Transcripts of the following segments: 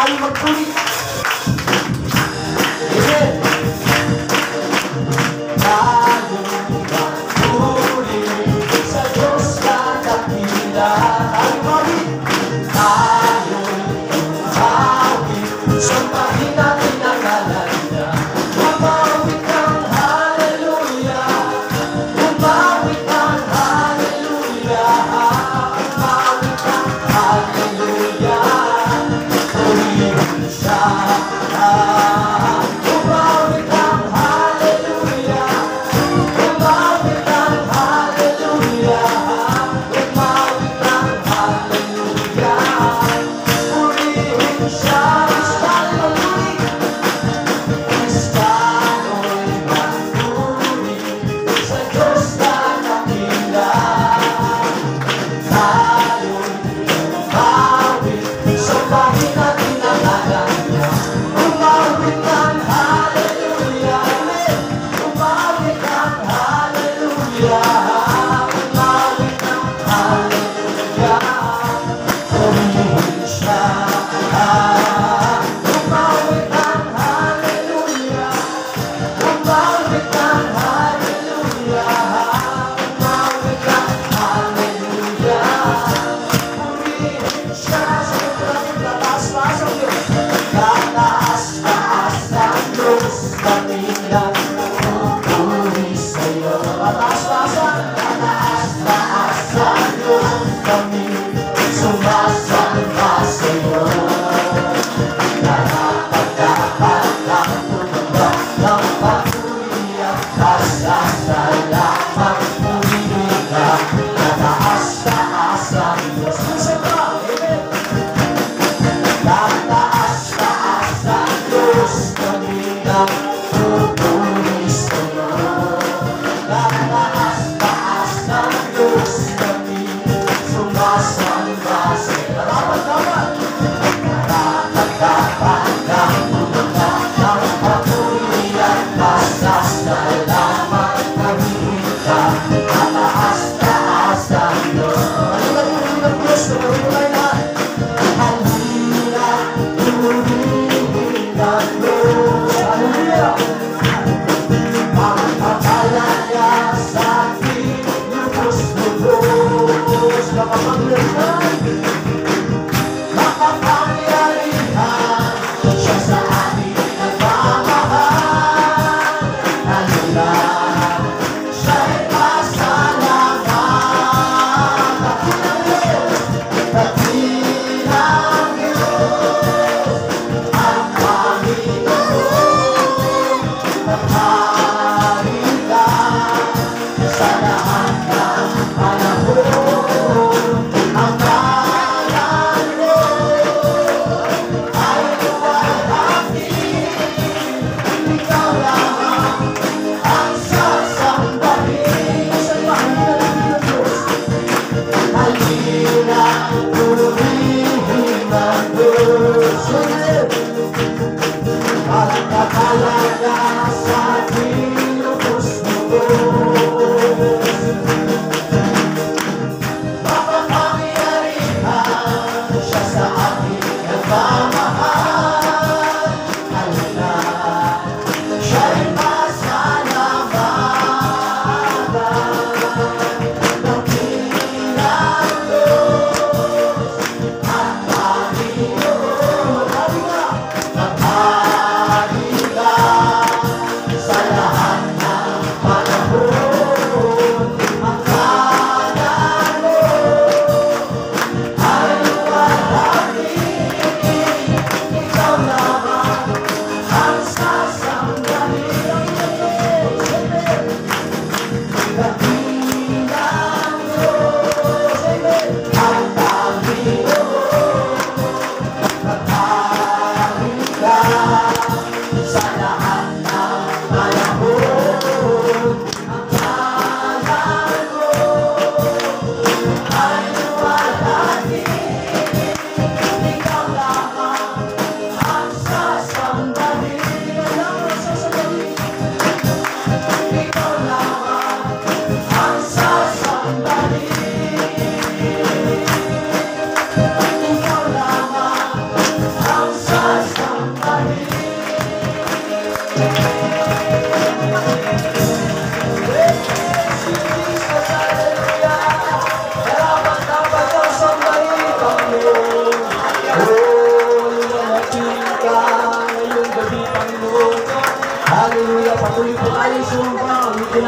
tayo magpuli. Amen. Tayo magpuli sa Diyos na dakila. Tayo mawit. Tayo mawit. Sambahin natin ang ngalan niya. Umawit ng hallelujah. Umawit ng hallelujah. Umawit ng hallelujah. Purihin siya. Umawit ng hallelujah. Umawit ng hallelujah. Umawit ng hallelujah. Purihin siya. Hallelujah.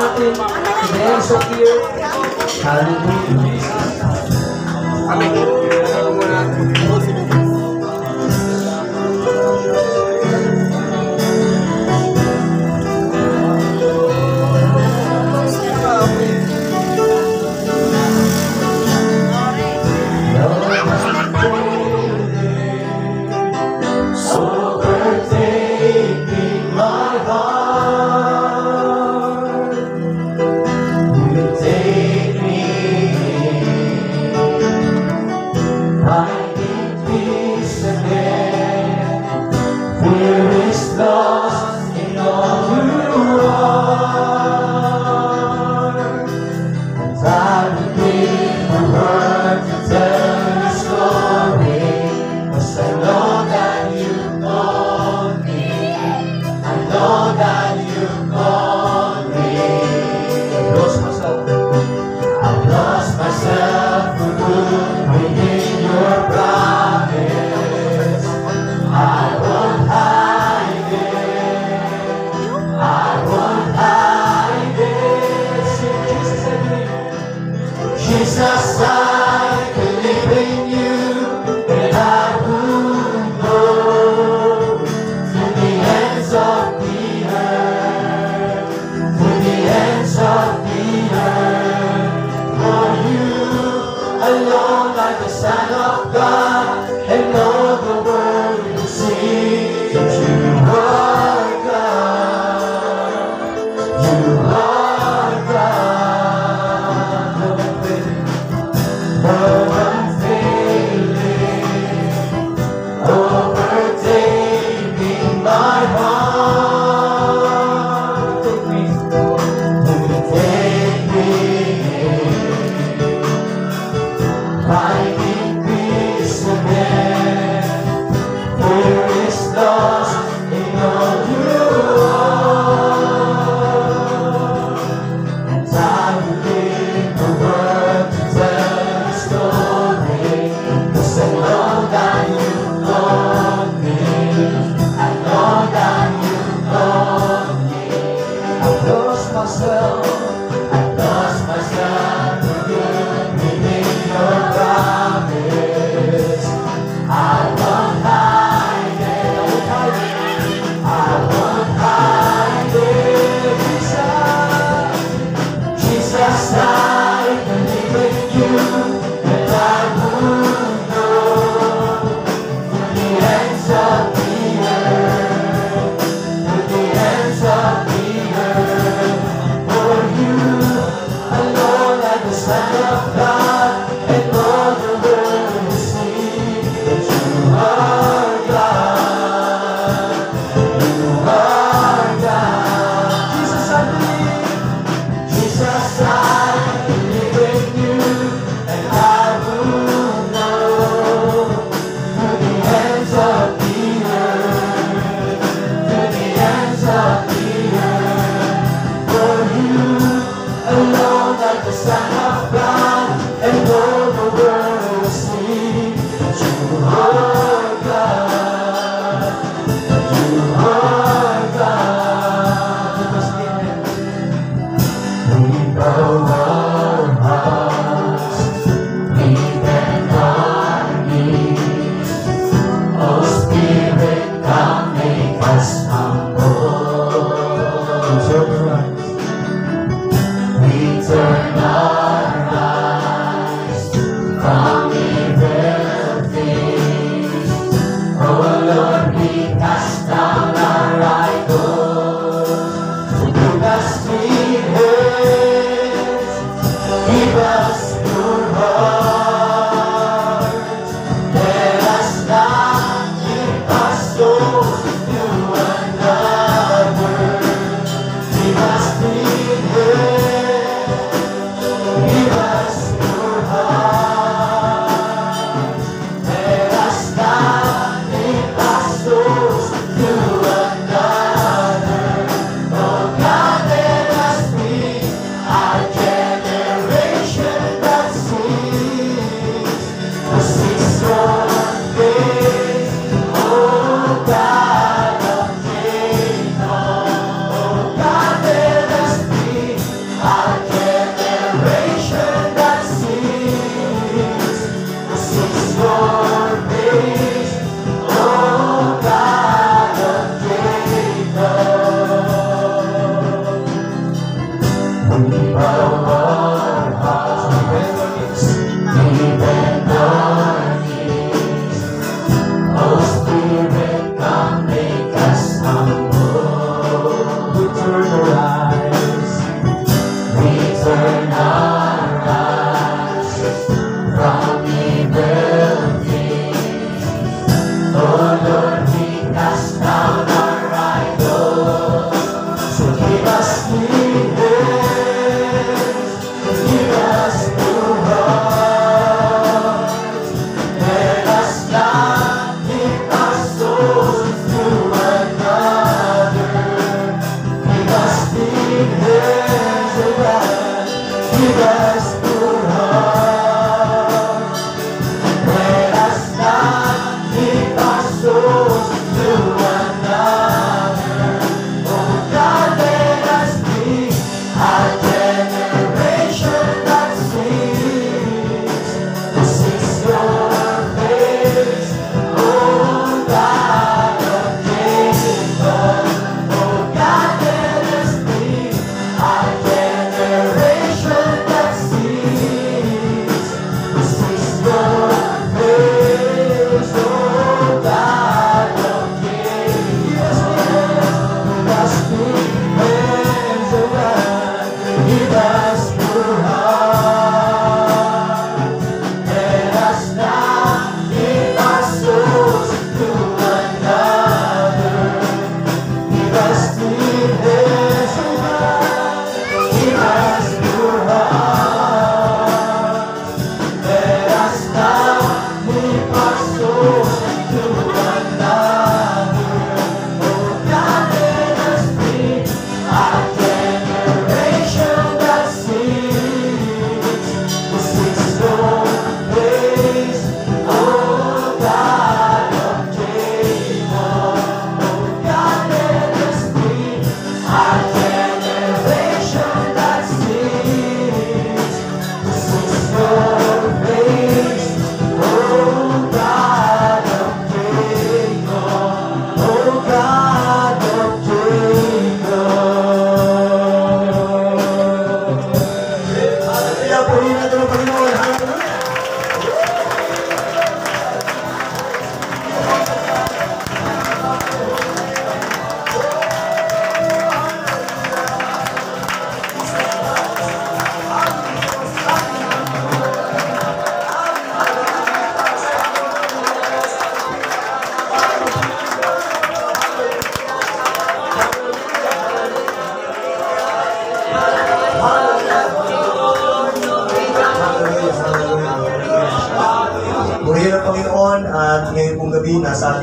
natin. The ends of the earth. Hallelujah.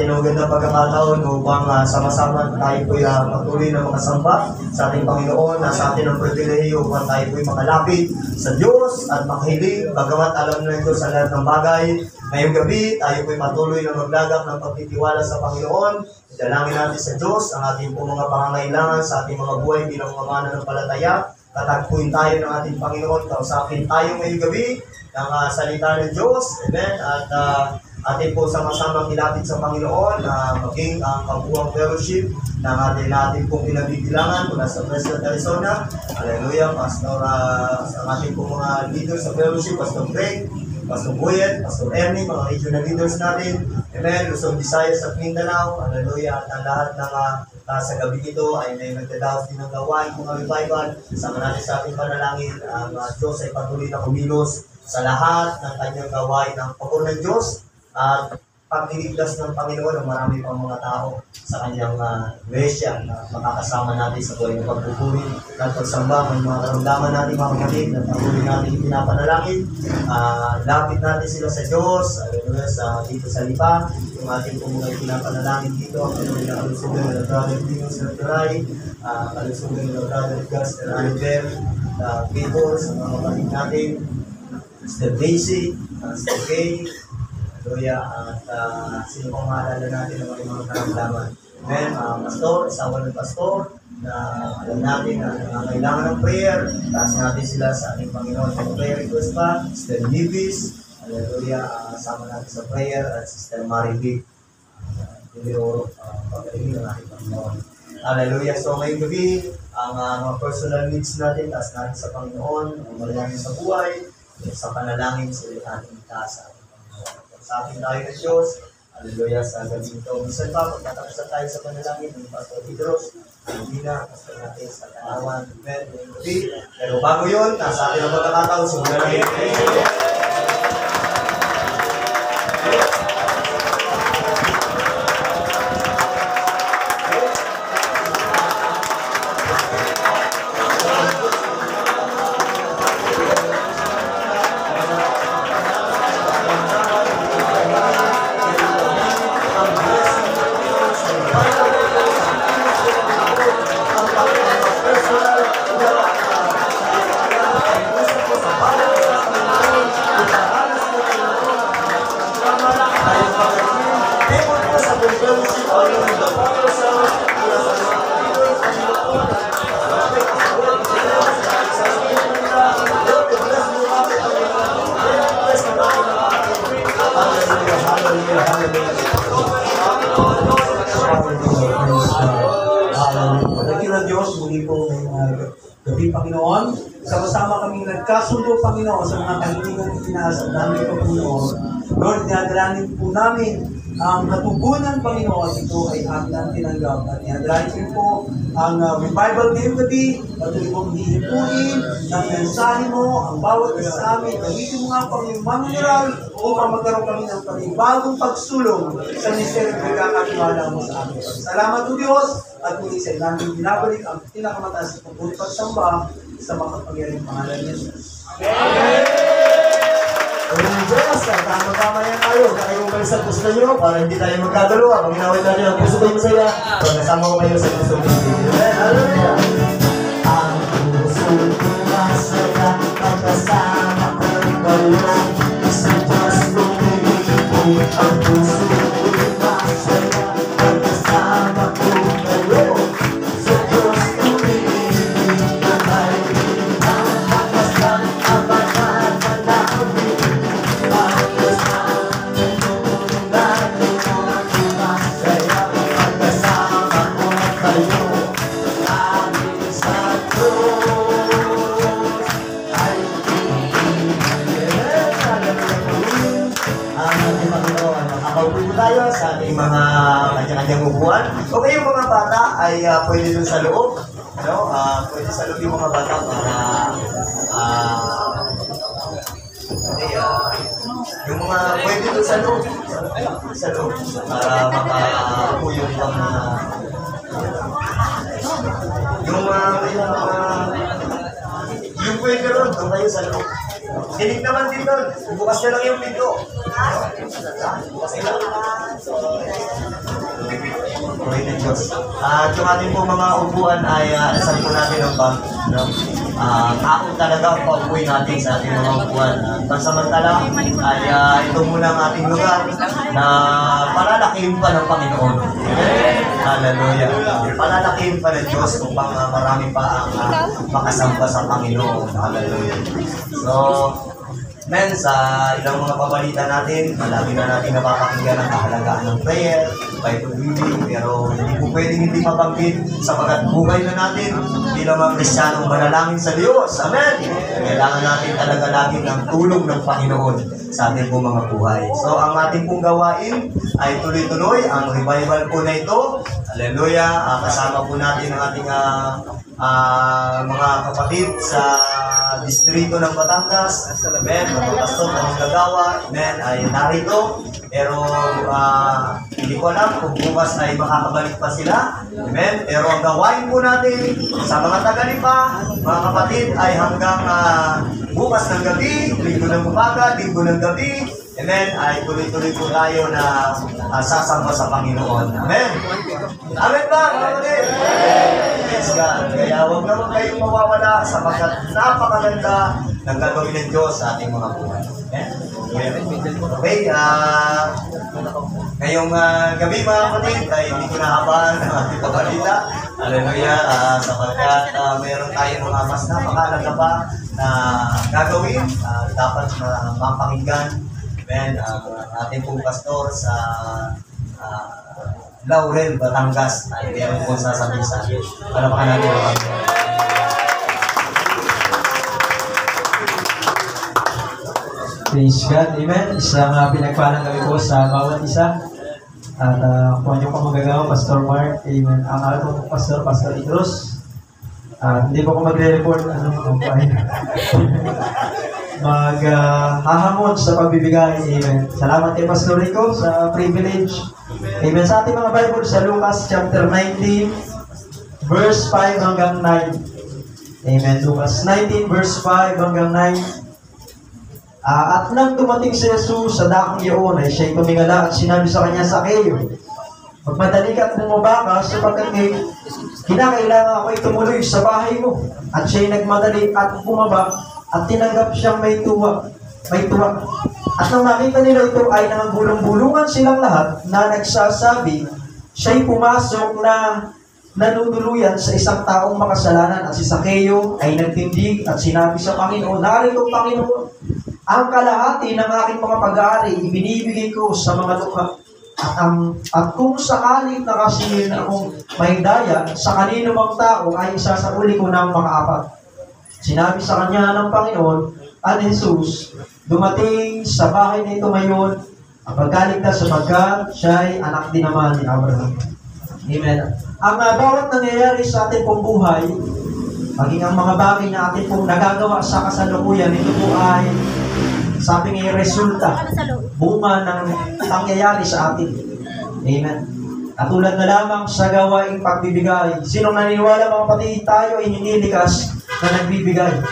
atin ang magandang pagkakataon upang sama-sama tayo po patuloy na makasamba sa ating Panginoon. Nasa atin ang pribilehiyo upang tayo po makalapit sa Diyos at makahiling. Bagamat alam na ito sa lahat ng bagay, ngayong gabi tayo po patuloy na maglagak ng pagtitiwala sa Panginoon. Dalangin natin sa Diyos ang ating po mga pangangailangan sa ating mga buhay bilang mga mananampalataya. Tatagpuin tayo ng ating Panginoon. Kausapin tayo ngayong gabi ng salita ng Diyos. Amen. At atin po sama-sama kilapit sa Panginoon na maging ang kabuang fellowship ng ating pong pinabibilangan mula sa Preston, Arizona. Hallelujah. Pastor, sa ating pong mga leaders sa fellowship, Pastor Greg, Pastor Boyet, Pastor Ernie, mga regional leaders natin. Amen. Luzon, Visayas at Mindanao. Hallelujah. At ang lahat ng sa gabi ito ay may nagdadaos din ng gawain kung revival. Sama natin sa ating panalangin. Ang Diyos ay patuloy na kumilos sa lahat ng kanyang gawain ng pagod ng Diyos at pagliligtas ng Panginoon ng marami pang mga tao sa kanyang iglesia na makakasama natin sa buhay ng pagpupuri at pagsamba ng mga karamdaman natin mga kapatid na patuloy natin pinapanalangin. Lapit natin sila sa Diyos, dito sa lipa, yung ating pong mga pinapanalangin dito, ang patuloy na kalusugan ng Brother Dinos na Turay, kalusugan ng Brother Gus na Annabel, Peter, sa mga kapatid natin, Mr. Daisy, Mr. Kay, Hallelujah, at sino pang maalala natin ng mga karamdaman. Amen, pastor, asawa ng pastor, na alam natin na kailangan ng prayer, taas natin sila sa ating Panginoon. Kung prayer request pa, Sister Nivis, hallelujah, sama natin sa prayer, at Sister Maribig, Diliro, pagkaligin ng ating Panginoon. Hallelujah, so ngayong gabi, ang mga personal needs natin, taas natin sa Panginoon, ang malalangin sa buhay, sa panalangin sa ating taas. Sa ating tayo ng Diyos, hallelujah, sa gabi ito. Minsan pa, pagkatapusan tayo sa panalangin ng Pastor Pedros, hindi na, pastor natin sa Kanawan, amen, ngayong gabi. Pero bago yun, nasa atin ang pagkakataon, simulan natin. Gabi, Panginoon, sama-sama kaming nagkasundo, Panginoon, sa mga kahilingan itinaas namin po, Panginoon. Lord, dinadalanin po namin ang katugunan, Panginoon, ito ay ating tinanggap. At dinadalanin po ang revival ngayong gabi, patuloy pong hihipuin ng mensahe mo, ang bawat isa sa amin. Gamitin mo nga pang yung mga general upang magkaroon kami ng panibagong pagsulong sa misteryo na nagkakatiwala mo sa amin. Salamat po, Diyos, at muli sa namin binabalik ang pinakamataas na pagpuli pagsamba sa makapangyarihang pangalan ni Jesus. Amen! Ang Diyos, tama-tama yan tayo. Kaya umalis sa puso nyo para hindi tayo magkagalawa. Pag ginawin natin ang puso kayo masaya, pag nasama ko kayo sa puso nyo. Amen! Hallelujah! Ang puso ko masaya, pagkasama ko kayo. Sa Diyos lumilipin ang puso ko masaya, pagkasama ko kayo. Sa Diyos lumilipin ang kayo. Ang pagkasan, ang pagkasan namin. Tayo sa ating mga kanya-kanyang upuan. Okay, yung mga bata ay pwede dun sa loob. Pwede sa loob yung mga bata para yung mga pwede dun sa loob. Sa loob. Para makaupo yung mga yung pwede ron, doon kayo sa loob. Kinig naman din doon. Bukas na lang yung pinto. Bukas na lang. Pray ng Diyos. At yung ating po mga upuan ay asal po natin ang bag. No? Ako talaga ang paupuin natin sa ating mga upuan. Pansamantala ay ito muna ang ating lugar na palalakihin pa ng Panginoon. Hallelujah. Palalakihin pa ng Diyos upang marami pa ang makasamba sa Panginoon. Hallelujah. So, men, sa ilang mga pabalita natin, malami na natin napapakinggan ang kahalagahan ng prayer, Bible reading, pero hindi po pwedeng hindi mabanggit sapagkat buhay na natin bilang mga Kristiyanong manalangin sa Diyos. Amen! Kailangan natin talaga lagi ng tulong ng Panginoon sa ating pong mga buhay. So, ang ating pong gawain ay tuloy-tuloy. Ang revival po na ito, hallelujah, kasama po natin ang ating mga kapatid sa distrito ng Batangas. Amen. Mga pastor na magagawa. Amen. Ay narito. Pero hindi ko alam kung bukas ay makakabalik pa sila. Amen. Pero ang gawain po natin sa mga tagali pa, mga kapatid, ay hanggang bukas ng gabi, linggo ng umaga, linggo ng gabi. Amen. Ay tuloy-tuloy po tayo na sasamba sa Panginoon. Amen. Amen ba, mga kapatid? Yes, God. Kaya huwag naman kayong mawawala sapagkat napakaganda ng gagawin ng Diyos sa ating mga buhay. Okay, ngayong gabi mga kapatid ay hindi ko nahabaan ng ating pabalita. Hallelujah, sapagkat meron tayong mga mas napakalaga pa na gagawin, dapat mapakinggan. Amen, ating pong pastor sa Laurel, Batangas, ay meron po sasabihin sa atin. Palapakan natin ang Panginoon. Praise God, Amen. Isang pinagpalang gabi po sa bawat isa. At kung ano pa magagawa, Pastor Mark, Amen. Ang alam ko Pastor, Pastor Idros. Hindi po ako magre-report maghahamon sa pagbibigay, Amen. Salamat kay Pastor Rico sa privilege. Amen. Sa ating mga Bible sa Lucas chapter 19, verse 5 hanggang 9. Amen. Lucas 19, verse 5 hanggang 9. At nang dumating si Jesus sa dakong iyon, ay siya'y tumingala at sinabi sa kanya, Sakeo, magmadali ka at bumaba ka sapagkat kinakailangan ako'y tumuloy sa bahay mo. At siya'y nagmadali at bumaba at tinanggap siyang may tuwa. At nang nakita nila ito ay nangagulong-bulungan silang lahat na nagsasabi, siya'y pumasok na nanunuluyan sa isang taong makasalanan. At si Sakeo ay nagtindig at sinabi sa Panginoon, narito Panginoon, ang kalahati ng aking mga pag-aari ibinibigay ko sa mga lukha. At kung sakaling nakasingil akong may daya sa kanino mang tao ay isasauli ko ng makaapat. Sinabi sa kanya ng Panginoon, at Jesus, dumating sa bahay nito ngayon ang pagkaligtas sapagkat siya ay anak din naman ni Abraham. Amen. Ang bawat nangyayari sa ating pong buhay, maging ang mga bagay na ating pong nagagawa sa kasalukuyan, ito po ay sabi nga resulta, bunga ng nangyayari sa atin. Amen. Katulad na lamang sa gawaing pagbibigay. Sinong naniniwala mga kapatid, tayo ay hindi likas na nagbibigay?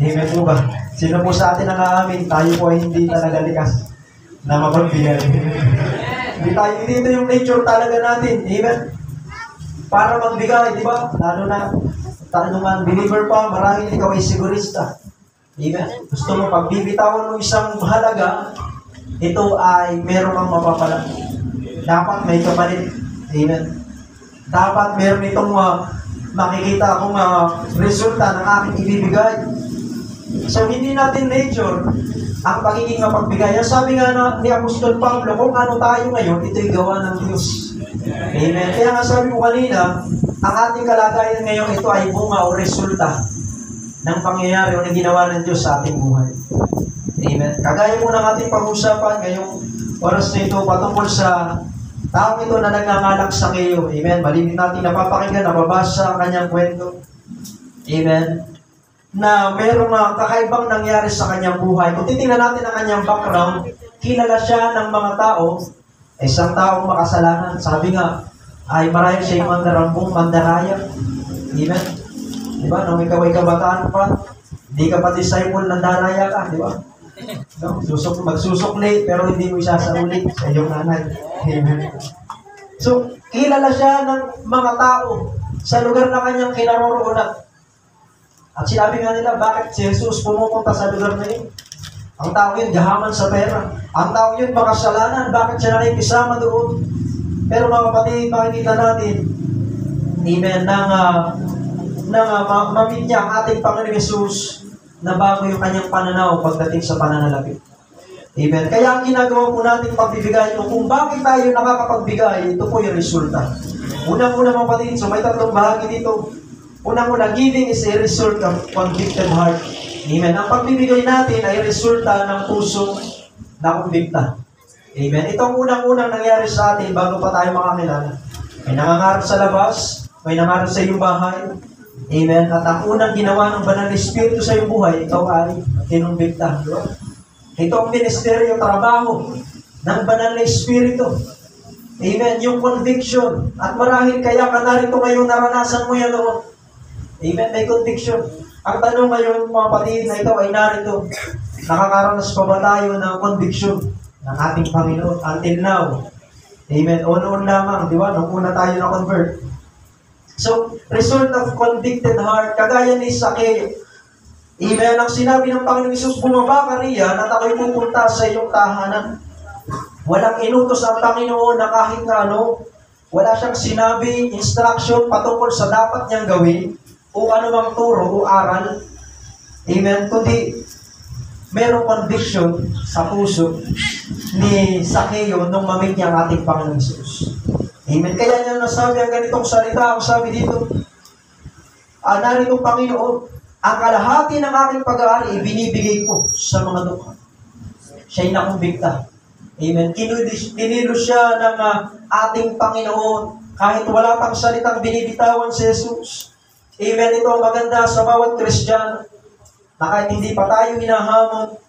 Amen po ba? Sino po sa atin ang aamin, tayo po ay hindi talaga likas na mapagbigay? Hindi tayo, hindi ito yung nature talaga natin. Amen. Para magbigay, di ba? Lalo na, tayo man, believer pa, marahil ikaw ay sigurista. Amen. Gusto mo pagbibitawan ng isang halaga, ito ay meron kang mapapala. Dapat may kapalit. Amen. Dapat meron itong makikita akong resulta ng aking ibibigay. So, hindi natin nature ang pagiging mapagbigay. Sabi nga ni Apostol Pablo, kung ano tayo ngayon, ito'y gawa ng Diyos. Amen. Kaya nga sabi ko kanina, ang ating kalagayan ngayon, ito ay bunga o resulta ng pangyayari o ng ginawa ng Diyos sa ating buhay. Amen. Kagaya mo ng ating pag-usapan ngayong oras na ito patungkol sa taong ito na nangangalak sa kayo. Amen. Malimit natin napapakinggan, nababasa ang kanyang kwento. Amen. Na merong kakaibang nangyari sa kanyang buhay. Kung titingnan natin ang kanyang background, kilala siya ng mga tao, isang taong makasalanan. Sabi nga, ay marahil siya yung mandarambong, mandaraya. Amen. Diba? Nung ikaw ay kabataan pa, Hindi ka pa disciple ng daraya ka, di ba? No? Magsusukli, pero hindi mo isasauli sa iyong nanay. Amen. So, kilala siya ng mga tao sa lugar na kanyang kinaroroonan. At sinabi nga nila, bakit si Jesus pumupunta sa lugar na yun? Ang tao yun, gahaman sa pera. Ang tao yun, makasalanan. Bakit siya nakikisama doon? Pero mga kapatid, makikita natin, amen, mamit niya ang ating Panginoon Jesus na bago yung kanyang pananaw pagdating sa pananalapi. Amen. Kaya ang ginagawa po natin pagbibigay o kung bakit tayo nakakapagbigay, ito po yung resulta. Unang-una mga kapatid, so may tatlong bahagi dito. Unang-una, giving is a result of convicted heart. Amen. Ang pagbibigay natin ay resulta ng puso na kumbikta. Amen. Ito ang unang-unang nangyari sa atin bago pa tayo makakilala. May nangangarap sa labas, may nangangarap sa iyong bahay. Amen. At ang unang ginawa ng Banal na Espiritu sa iyong buhay, ikaw ay kinumbikta. Ito ang ministeryo, trabaho ng Banal na Espiritu. Amen. Yung conviction. At marahil kaya ka narito ngayon, naranasan mo yan noon. Amen. May conviction. Ang tanong ngayon, mga kapatid, na ito ay narito. Nakakaranas pa ba tayo ng conviction ng ating Panginoon until now? Amen. O noon lamang, di ba? Nung una tayo na-convert. So, result of convicted heart, kagaya ni Zacchaeus. Amen. Ang sinabi ng Panginoon Jesus, bumaba ka riyan at ako'y pupunta sa iyong tahanan. Walang inutos ang Panginoon na kahit na ano, wala siyang sinabi, instruction patungkol sa dapat niyang gawin o anumang turo o aral. Amen. Kundi, merong conviction sa puso ni Zacchaeus nung mamit niya ang ating Panginoon Jesus. Amen. Kaya niya nasabi ang ganitong salita, ang sabi dito, narito Panginoon, ang kalahati ng aking pag-aari, ibinibigay ko sa mga dukha. Siya'y nakumbikta. Amen. Kinilos siya ng ating Panginoon, kahit wala pang salitang binibitawan si Jesus. Amen. Ito ang maganda sa bawat Kristiyano, na kahit hindi pa tayo hinahamon,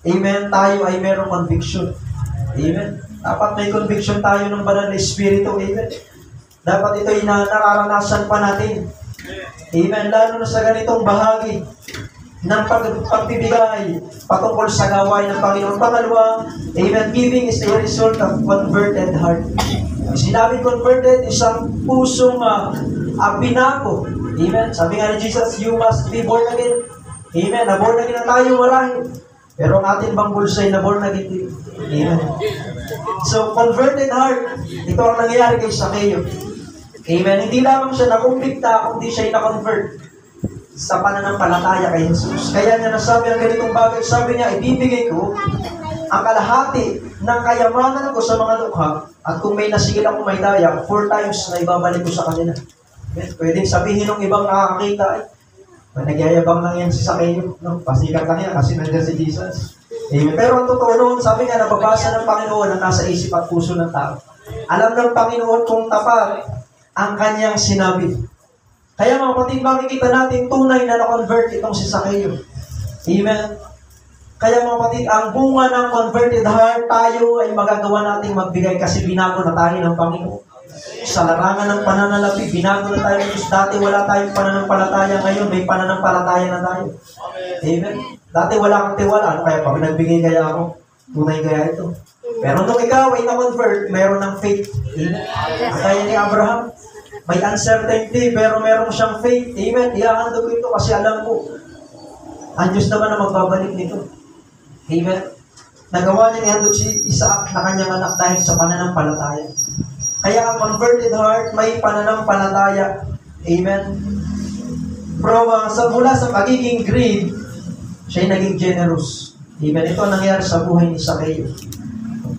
amen, tayo ay merong conviction. Amen. Dapat may conviction tayo ng Banal na Espiritu. Amen. Dapat ito'y nararanasan pa natin. Amen. Lalo na sa ganitong bahagi ng pagbibigay patungkol sa gawain ng Panginoon. Pangalawa, amen, giving is a result of converted heart. Sinabi converted, isang pusong binago. Amen. Sabi nga ni Jesus, you must be born again. Amen. Na-born again na tayo marahil. Pero ang ating bang bulsay na born again din. Amen. So, converted heart, ito ang nangyayari kay Zacchaeus. Amen. Hindi lamang siya nakumbikta, kundi siya na-convert sa pananampalataya kay Jesus. Kaya niya nasabi ang ganitong bagay. Sabi niya, ibibigay ko ang kalahati ng kayamanan ko sa mga dukha at kung may nasigil ako may daya, 4 times na ibabalik ko sa kanila. Amen. Pwedeng sabihin ng ibang nakakakita, nagyayabang lang yan si Zacchaeus. No? Pasikat lang yan kasi nandiyan si Jesus. Amen. Pero ang totoo noon, sabi nga, nababasa ng Panginoon ang nasa isip at puso ng tao. Alam ng Panginoon kung tapat ang kanyang sinabi. Kaya mga kapatid, makikita natin tunay na na-convert itong si Zacchaeus. Amen. Kaya mga kapatid, ang bunga ng converted heart, tayo ay magagawa nating magbigay kasi binago na tayo ng Panginoon. Sa larangan ng pananalapi, binago na tayo. Dati wala tayong pananampalataya, ngayon may pananampalataya na tayo. Amen. Dati wala kang tiwala. Ano kaya pag nagbigay kaya ako? Tunay kaya ito? Pero nung ikaw ay na-convert, meron ng faith. Amen. Kaya ni Abraham, may uncertainty, pero meron siyang faith. Amen. Ihahandog ko ito kasi alam ko, ang Diyos naman na magbabalik nito. Amen. Nagawa niya ihandog si Isaac na kanyang anak dahil sa pananampalataya. Kaya ang converted heart, may pananampalataya. Amen. Mula sa pagiging greed, siya'y naging generous. Amen. Ito ang nangyari sa buhay ni Zacchaeus.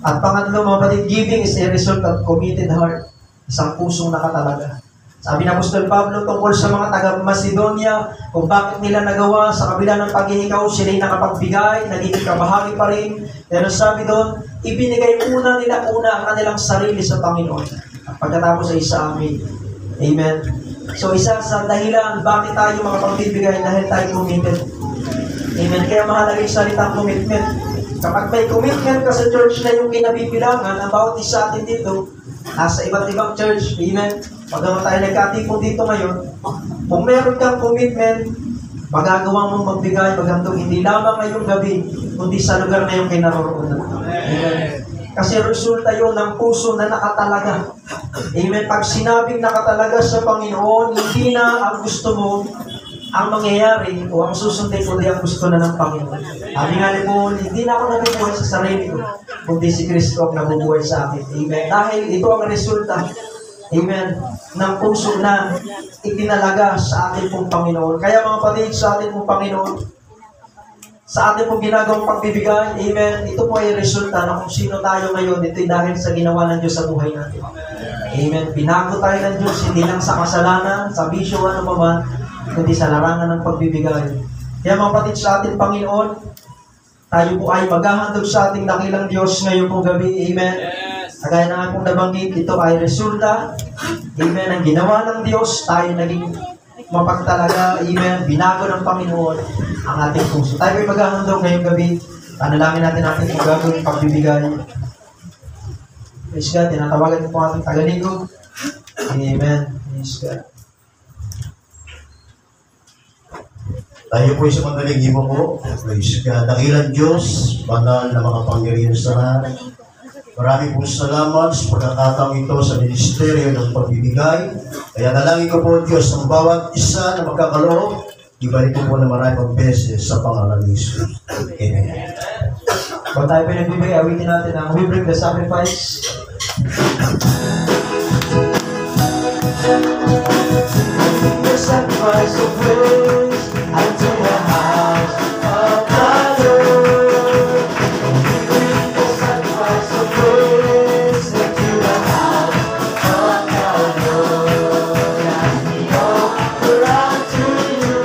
At pangatlo, mga kapatid, giving is a result of committed heart. Isang pusong nakatalaga. Sabi ng Apostol Pablo tungkol sa mga taga-Macedonia, kung bakit nila nagawa sa kabila ng paghihikaw, sila'y nakapagbigay, naging kabahagi pa rin. Pero sabi doon, ibinigay muna nila ang kanilang sarili sa Panginoon. At pagkatapos ay sa amin. Amen. So isa sa dahilan, bakit tayo makapagbibigay dahil tayo committed. Amen. Kaya mahalaga yung salitang commitment. Kapag may commitment ka sa church na yung kinabibilangan, ang bawat isa atin dito, nasa iba't ibang church, amen. Pag tayo nagkatipon dito ngayon, kung meron kang commitment, Magagawa mong magbigay, magandang hindi lamang ngayong gabi, kundi sa lugar na yung kinaroroonan. Amen. Kasi resulta yun ng puso na nakatalaga. Amen. Pag sinabing nakatalaga sa Panginoon, hindi na ang gusto mo ang mangyayari o ang susundin kundi ang gusto na ng Panginoon. Sabi nga ni Paul, hindi na ako nabubuhay sa sarili ko, kundi si Kristo ang nabubuhay sa akin. Amen. Dahil ito ang resulta, amen, ng puso na itinalaga sa ating pong Panginoon. Kaya mga kapatid, sa ating pong Panginoon, sa ating pong ginagawang pagbibigay, amen, ito po ay resulta na kung sino tayo ngayon, ito'y dahil sa ginawa ng Diyos sa buhay natin. Amen. Pinago tayo ng Diyos, hindi lang sa kasalanan, sa bisyo, ano pa man, kundi sa larangan ng pagbibigay. Kaya mga kapatid, sa ating Panginoon, tayo po ay maghahandog sa ating dakilang Diyos ngayong pong gabi. Amen. Kagaya na nga pong nabanggit, ito ay resulta, amen, ang ginawa ng Diyos, tayo naging mapagtalaga, amen, binago ng Panginoon ang ating puso. Tayo ay maghahandog ngayong gabi, panalangin natin ating gagawin pagbibigay. Praise God, tinatawagan ko po ating tagaligo. Amen. Praise God. Tayo po sa madaling iba po. Praise God. Dakilang Diyos, banal na makapangyarihan sa lahat. Maraming po salamat sa pagkakataong ito sa ministeryo ng pagbibigay. Kaya nalangin ko po Diyos ang bawat isa na magkakaloob, ibalik ko po na maraming beses sa pangalan ni Jesus. Amen. Kung tayo pinagbibigay, awitin natin ang We Bring the Sacrifice. The sacrifice of praise unto the house of the Lord. We bring the sacrifice of praise into the house of the Lord. As we offer unto you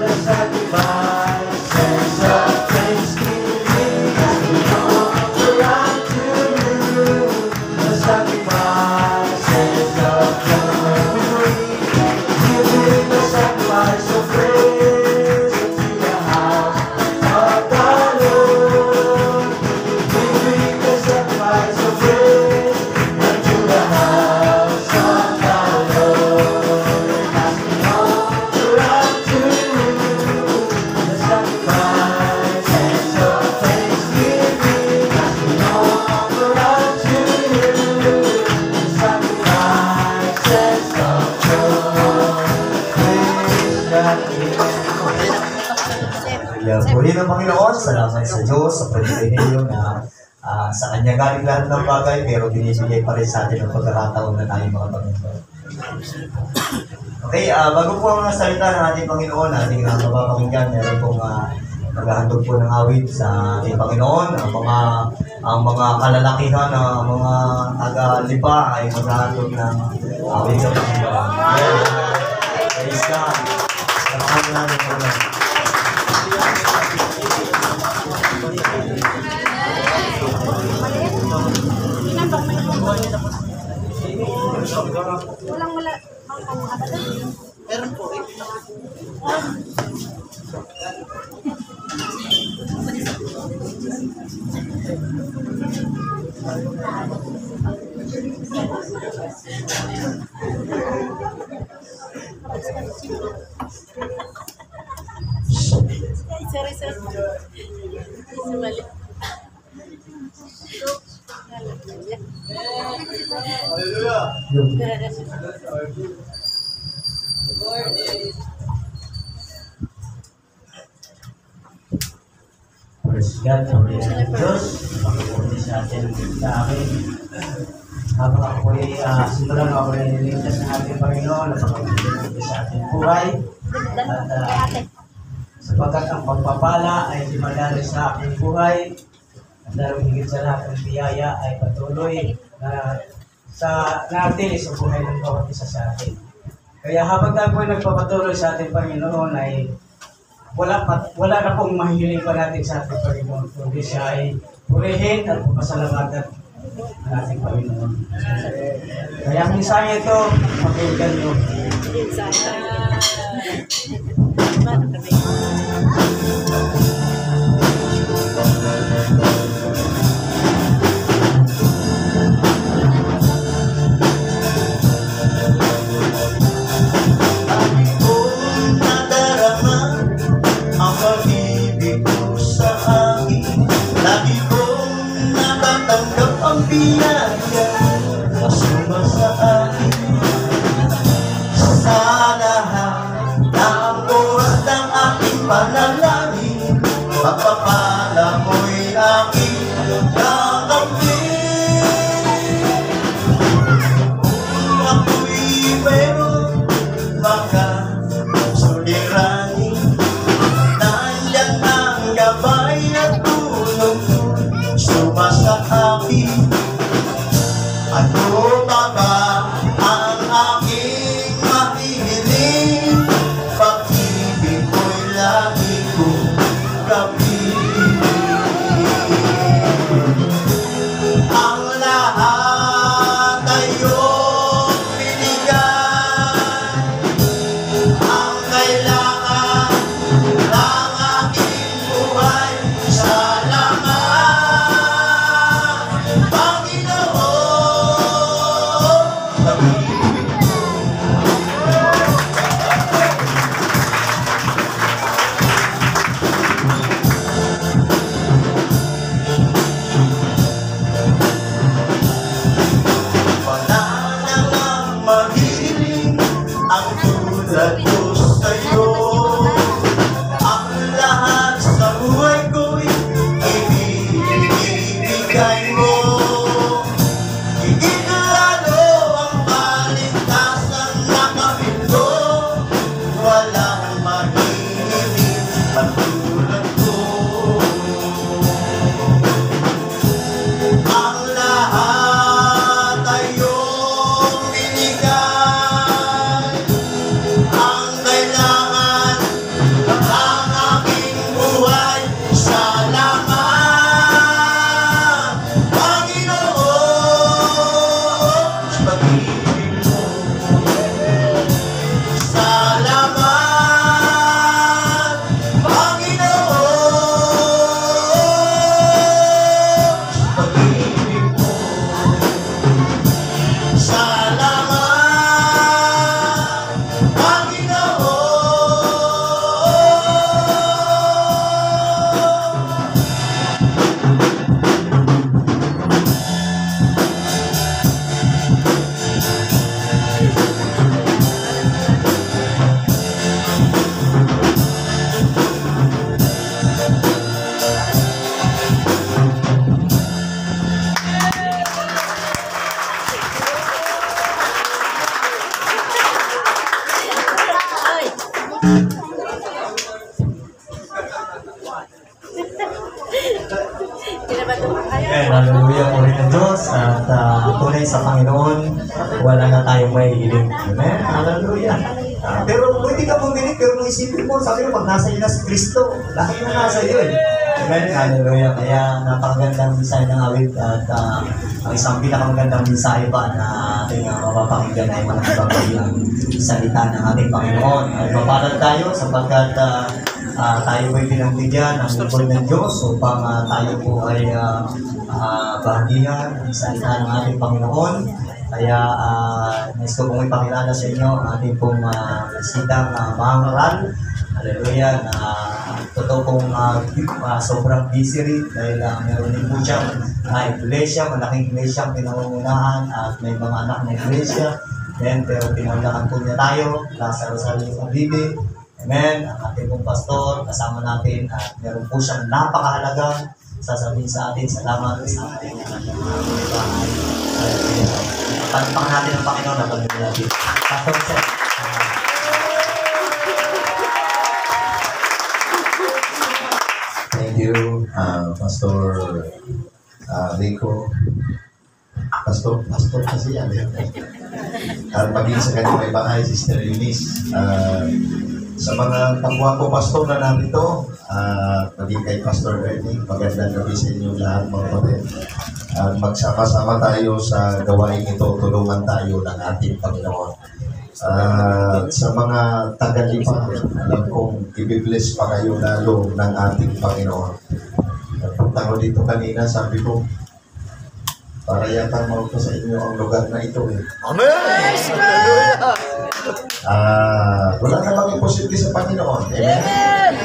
the sacrifices of thanksgiving. As we offer unto you the sacrifices of joy. We bring the sacrifice of praise into the house of the Lord. We bring the sacrifice of praise into the house of the Lord. As we offer unto you the sacrifices of thanksgiving. As we offer unto you the sacrifices of joy. Praise God. Kaya puri ng Panginoon, salamat sa Diyos, sa pribilehiyo na sa Kanya galing lahat ng bagay, pero binibigay pa rin sa atin ang pagkakataon na tayo mga Panginoon. Okay, bago po ang salita ng ating Panginoon, ating mapapakinggan, meron pong maghahandog po ng awit sa ating Panginoon. Ang mga kalalakihan, ang mga taga-liba ay maghahandog ng awit sa Panginoon. Praise God. Salamat natin po lang. Walang meron po. Sorry, sir. Sumali. Praise God, sabi ng Diyos, pag-uuli sa atin sa akin. Habang ako ay simulan ako ay niligtas ng ating Panginoon at pag-uuli sa ating buhay. At sapagkat ang pagpapala ay dumadali sa aking buhay, at lalo higit sa lahat ng biyaya ay patuloy na natili sa buhay ng bawat isa sa atin. Kaya habang tayo po ay nagpapatuloy sa ating Panginoon ay wala na pong mahihiling pa natin sa ating Panginoon, kundi siya ay purihin at pasalamatan ang ating Panginoon. Kaya ang mensahe ito, pakinggan nyo. Nadarama pa ba ang aking mahihiling? Pag-ibig ko'y lagi kong kapiling. Ang lahat ay iyong binigay, ang kailangan ng aking buhay. Salamat, Panginoon. Wala na lang mahiling ang tulad ko sa'yo. Ang lahat sa buhay ko'y ibibigay mo. Higit lalo ang kaligtasan na kapito. Walang mahihiling ang tulad ko. Ang lahat ay iyong binigay, ang kailangan ng aking buhay. Salamat, Panginoon, sa pag-ibig mo. Salamat, Panginoon, sa pag-ibig mo. Salamat, Panginoon. Ay! Kinabato ka kayo? Amen. Hallelujah po rin ng Diyos. At tunay sa Panginoon, wala na tayong may hiling. Amen. Hallelujah. Pero pwede ka bumili, pero kung isipin mo, sabi mo, pag nasa iyo na si Kristo, lahat na nasa iyo eh. Amen. Hallelujah. Kaya napakagandang mensahe ng awit at ang isang pinakamagandang mensahe pa na ating mapapakinggan ay managpapay ang salita ng ating Panginoon. At mapalad tayo sapagkat tayo po'y pinagbigyan ng lingkod ng Diyos upang tayo po ay bahagian ng salita ng ating Panginoon. Kaya nais ko pong ipakilala sa inyo ang ating pong bisitang mangaral. Hallelujah. Na totoo pong sobrang busy rin dahil meron din po siyang iglesia, malaking iglesia ang pinangungunahan at may mga anak na iglesia. Pero pinangunahan po niya tayo sa Rosario sa Bibi. Amen. Ang ating pong pastor, kasama natin at meron po siyang napakahalagang sasabihin sa atin. Salamat sa ating mga bahay. Palpakan natin ang Panginoon na pag-ibig natin. Pastor Seth. Thank you, Pastor Rico. Pastor kasi yan. At maging sa kanyang may bahay, Sister Eunice. Sa mga kapwa ko pastor na narito, maging kay Pastor Bernie, magandang gabi sa inyo lahat mga kapatid. At magsama-sama tayo sa gawain ito, tulungan tayo ng ating Panginoon. Sa mga taga-lipa, alam kong i-bless pa kayo lalo ng ating Panginoon. Punta ko dito kanina, sabi ko, para yata mauto sa inyo ang lugar na ito eh. Amen! Wala namang imposible sa Panginoon. Amen?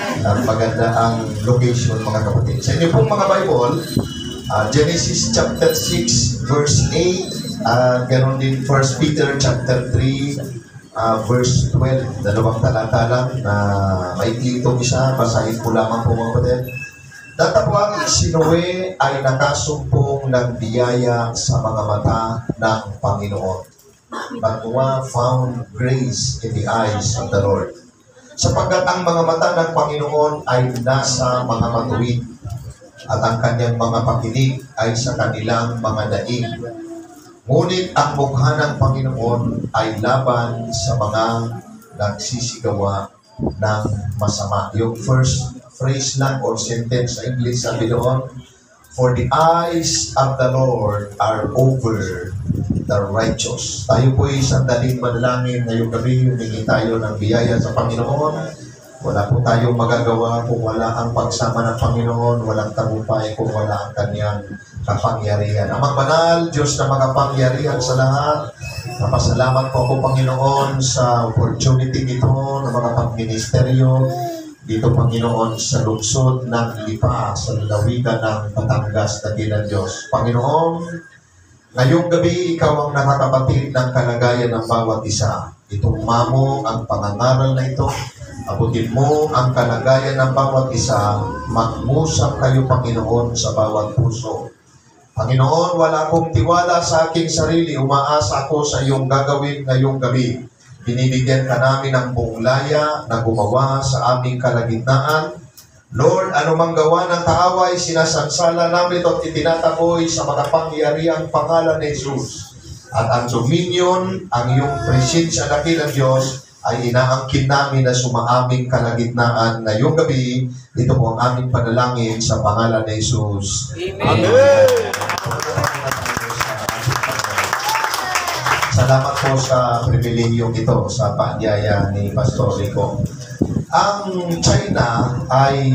Maganda ang location mga kapatid. Sa inyo pong mga Bible, Genesis chapter 6 verse 8, ganon din 1 Peter chapter 3 verse 12, dalawang talata lang na maikli itong isa, basahin ko lamang po mga kapatid. Datapwang si Noe ay nakasumpong ng biyaya sa mga mata ng Panginoon. But Noah found grace in the eyes of the Lord. Sapagkat ang mga mata ng Panginoon ay nasa mga matuwid at ang kanyang mga pakinig ay sa kanilang mga daig. Ngunit ang mukha ng Panginoon ay laban sa mga nagsisigawa ng masama. Yung first phrase lang or sentence sa English, sabi doon, for the eyes of the Lord are over the righteous. Tayo po ay sandaling manalangin ngayong gabi, humingi tayo ng biyaya sa Panginoon. Wala po tayong magagawa kung wala ang pagsama ng Panginoon, walang tagumpay kung wala ang kanyang kapangyarihan. Amang banal, Diyos na makapangyarihan sa lahat, napasalamat po ako, Panginoon, sa opportunity ito na makapagministeryo dito, Panginoon, sa lungsod ng Lipa, sa lalawigan ng Batangas, Dakilang Diyos. Panginoon, ngayong gabi, Ikaw ang nakakapatid ng kalagayan ng bawat isa. Itugma mo ang pangangaral na ito. Abutin mo ang kalagayan ng bawat isa. Magmusap kayo, Panginoon, sa bawat puso. Panginoon, wala akong tiwala sa aking sarili. Umaasa ako sa iyong gagawin ngayong gabi. Binibigyan ka namin ng buong laya na gumawa sa aming kalagitnaan. Lord, anumang gawa ng kaaway, sinasansala namin at itinataboy sa makapangyarihang pangalan ni Jesus. At ang dominion, ang iyong presensya na Dakilang Diyos, ay inaangkin namin na sumaaming kalagitnaan ngayong gabi. Ito po ang aming panalangin sa pangalan ni Jesus. Amen! Salamat po sa pribilehiyong ito, sa paanyaya ni Pastor Rico. Ang China ay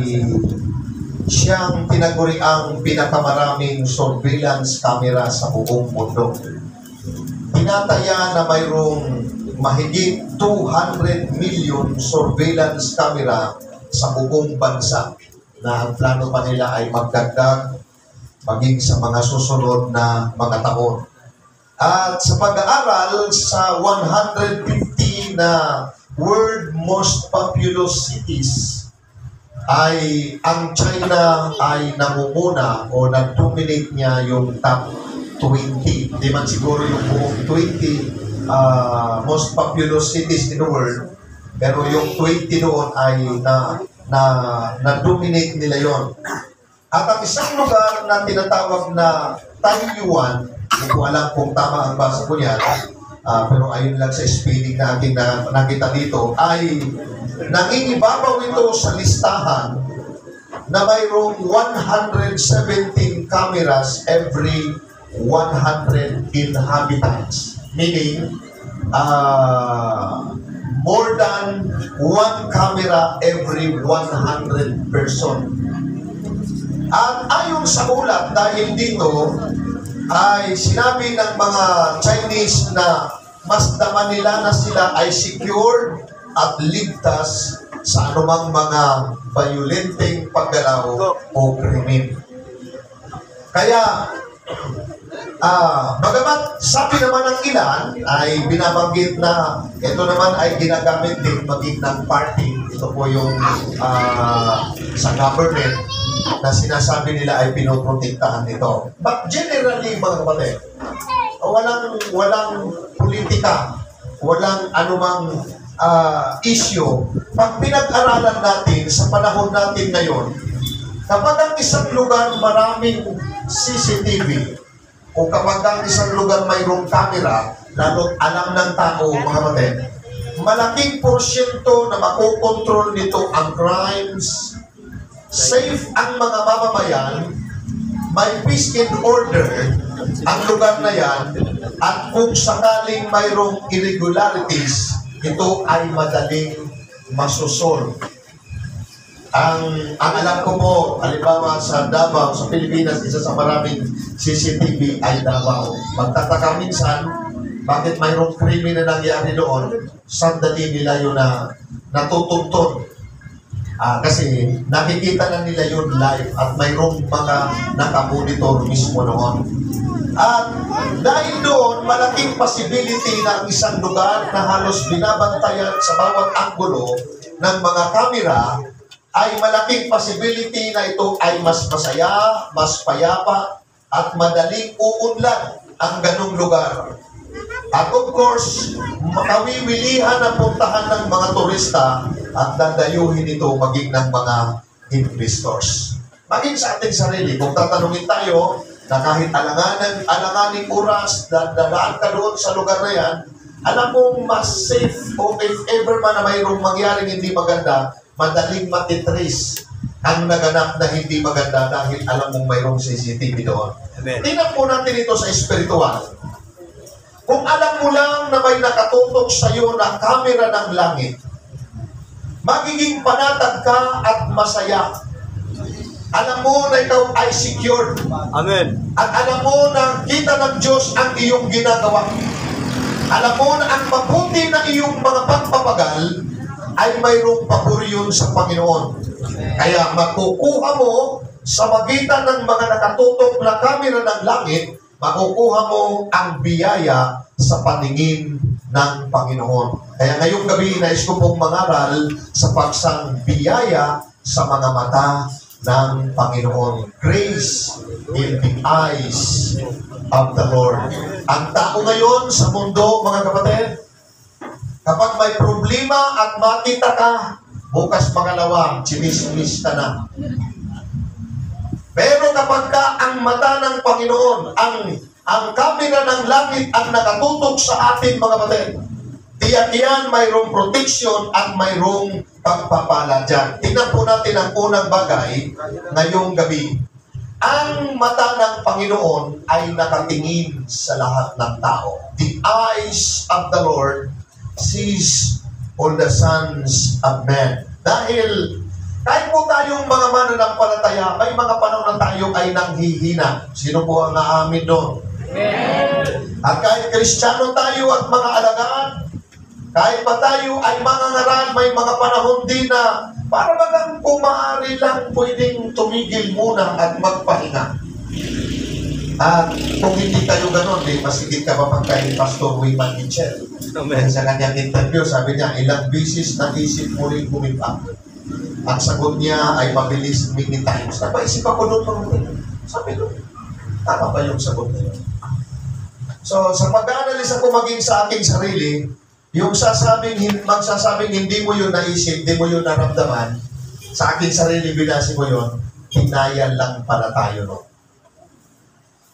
siyang tinaguriang pinakamaraming surveillance camera sa buong mundo. Tinataya na mayroong mahigit 200 million surveillance camera sa buong bansa na ang plano pa nila ay magdagdag maging sa mga susunod na mga taon. At sa pag-aaral sa 150 na world most populous cities ay ang China ay namumuna o nag-dominate niya yung top 20. Hindi man siguro yung buong 20 most populous cities in the world, pero yung 20 doon ay na-dominate nila yon. At ang isang lugar na tinatawag na Taiwan, hindi ko alam kung tama ang basa ko niyan, pero ayun lang sa spelling na ating nakita dito, ay nangingibabaw ito sa listahan na mayroong 117 cameras every 100 inhabitants. Meaning, more than 1 camera every 100 person. At ayon sa ulat, dahil dito, ay sinabi ng mga Chinese na mas dama nila na sila ay secured at ligtas sa anumang mga violenteng paggalaw o krimen. Kaya, bagamat sabi naman ng ilan ay binabanggit na ito naman ay ginagamit din maging ng party. Ito po yung sa government na sinasabi nila ay pinoprotektahan ito. But generally, mga kapatid, walang politika, walang anumang issue. Pag pinag-aralan natin sa panahon natin ngayon, kapag ang isang lugar maraming CCTV, o kapag ang isang lugar mayroong camera, lalo't alam ng tao, mga kapatid, malaking porsyento na makokontrol nito ang crimes, safe ang mga mamamayan, may peace and order ang lugar na yan, at kung sakaling mayroong irregularities, ito ay madaling masusolve. Ang alam ko po, halimbawa sa Davao, sa Pilipinas, isa sa maraming CCTV ay Davao. Magtataka minsan, bakit mayroong krimen na nangyari doon, sandali nila yun na natutuntun. Kasi nakikita na nila yun live at mayroong mga nakamonitor mismo noon. At dahil doon, malaking possibility na ang isang lugar na halos binabantayan sa bawat anggulo ng mga kamera, ay malaking possibility na ito ay mas masaya, mas payapa, at madaling uunlad ang ganung lugar. At of course, makawiwilihan ang puntahan ng mga turista at dandayuhin ito maging ng mga investors. Maging sa ating sarili, kung tatanungin tayo, na kahit alanganing oras, dadaan ka doon sa lugar na yan, alam mong mas safe o if ever man na mayroong mangyaring hindi maganda, madaling matitrace ang naganap na hindi maganda dahil alam mong mayroong CCTV doon. Tingnan po natin ito sa espiritual. Kung alam mo lang na may nakatutok sa iyo na kamera ng langit, magiging panatag ka at masaya. Alam mo na ikaw ay secured. Amen. At alam mo na kita ng Diyos ang iyong ginagawa. Alam mo na ang mabuti na iyong mga pagpapagal ay mayroong paboryon sa Panginoon. Kaya makukuha mo sa magitan ng mga nakatutok na kamera ng langit, makukuha mo ang biyaya sa paningin ng Panginoon. Kaya ngayong gabi, nais ko pong mangaral sa paksang biyaya sa mga mata ng Panginoon. Grace in the eyes of the Lord. Ang tao ngayon sa mundo, mga kapatid, kapag may problema at makita ka, bukas pangalawa, chinismis ka na. Pero kapag ka ang mata ng Panginoon, ang kamera ng langit ang nakatutok sa atin, mga kapatid, tiyak yan mayroong protection at mayroong pagpapala dyan. Tingnan po natin ang unang bagay ngayong gabi. Ang mata ng Panginoon ay nakatingin sa lahat ng tao. The eyes of the Lord sees all the sons of men. Dahil kahit po tayong mga mananampalataya, may mga panahon na tayo ay nanghihina. Sino po ang naamin doon? At kahit Kristiyano tayo at mga alagaan, kahit pa tayo ay mga ngaral, may mga panahon din na para bagang kung maaari lang pwedeng tumigil muna at magpahinga. At kung hindi tayo ganon, masigit ka pa pang kay Pastor Wayman Mitchell. Sa kanyang interview, sabi niya, ilang bisis naisip mo rin gumipa. Ang sagot niya ay mabilis many times. Napaisip ako doon mga sabi ko, tama ba yung sagot niya? So, sa pag-analisa ko maging sa aking sarili, yung magsasabing hindi mo yun naisip, hindi mo yun naramdaman, sa aking sarili binasi ko yun, hinayan lang pala tayo, no?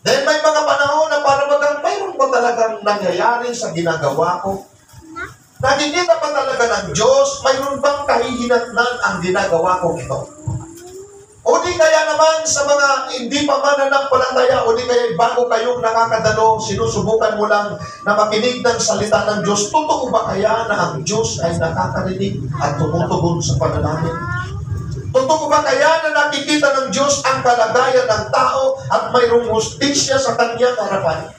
Then may mga panahon na para bagang mayroon pa talagang nangyayari sa ginagawa ko. Nakikita pa talaga ng Diyos, mayroon bang kahihinatnan ang ginagawa ko ito? O di kaya naman sa mga hindi pa mananampalataya, o di kaya bago kayong nakakadalo, sinusubukan mo lang na makinig ng salita ng Diyos, totoo ba kaya na ang Diyos ay nakakarinig at tumutugon sa panalangin? Totoo ba kaya na nakikita ng Diyos ang kalagayan ng tao at mayroong hustisya sa kanyang harapan?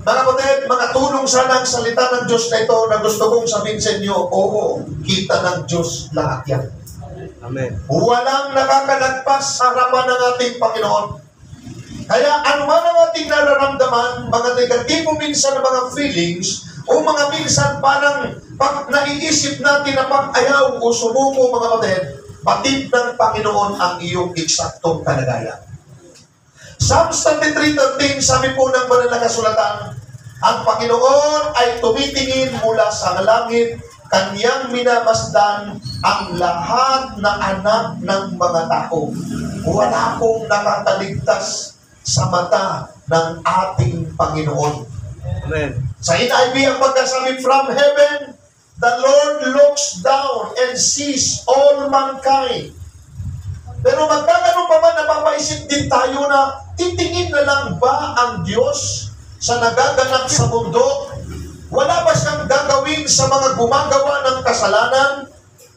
Mga kapatid, mga tulong sana ang salita ng Diyos na ito na gusto kong sabihin sa inyo, oo, kita ng Diyos lahat yan. Amen. Walang nakakalagpas sa harapan ng ating Panginoon. Kaya ano man ang ating nararamdaman, mga negatibo minsan na mga feelings, o mga minsan parang pag naiisip natin na pag-ayaw o sumuko, mga kapatid, batid ng Panginoon ang iyong eksaktong kalagayan. Psalms 33:13, sabi po ng banal na kasulatan, ang Panginoon ay tumitingin mula sa langit, kanyang minamasdan ang lahat na anak ng mga tao. Wala pong nakakaligtas sa mata ng ating Panginoon. Amen. Sa NIV ang pagkasabi, from heaven, the Lord looks down and sees all mankind. Pero magkakaroon pa man, napapaisip din tayo na titingin na lang ba ang Diyos sa nagaganap sa mundo? Wala ba siyang gagawin sa mga gumagawa ng kasalanan?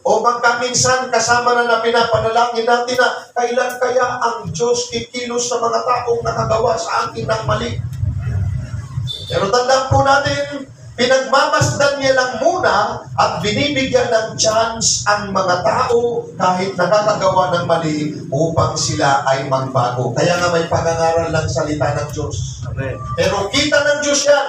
O magkaminsan kasama na pinapanalangin natin na kailan kaya ang Diyos kikilos sa mga taong nakagawa sa akin ng mali? Pero tandaan po natin, pinagmamasdan niya lang muna at binibigyan ng chance ang mga tao kahit nakakagawa ng mali upang sila ay magbago. Kaya nga may pangangaral ng salita ng Diyos. Amen. Pero kita ng Diyos yan.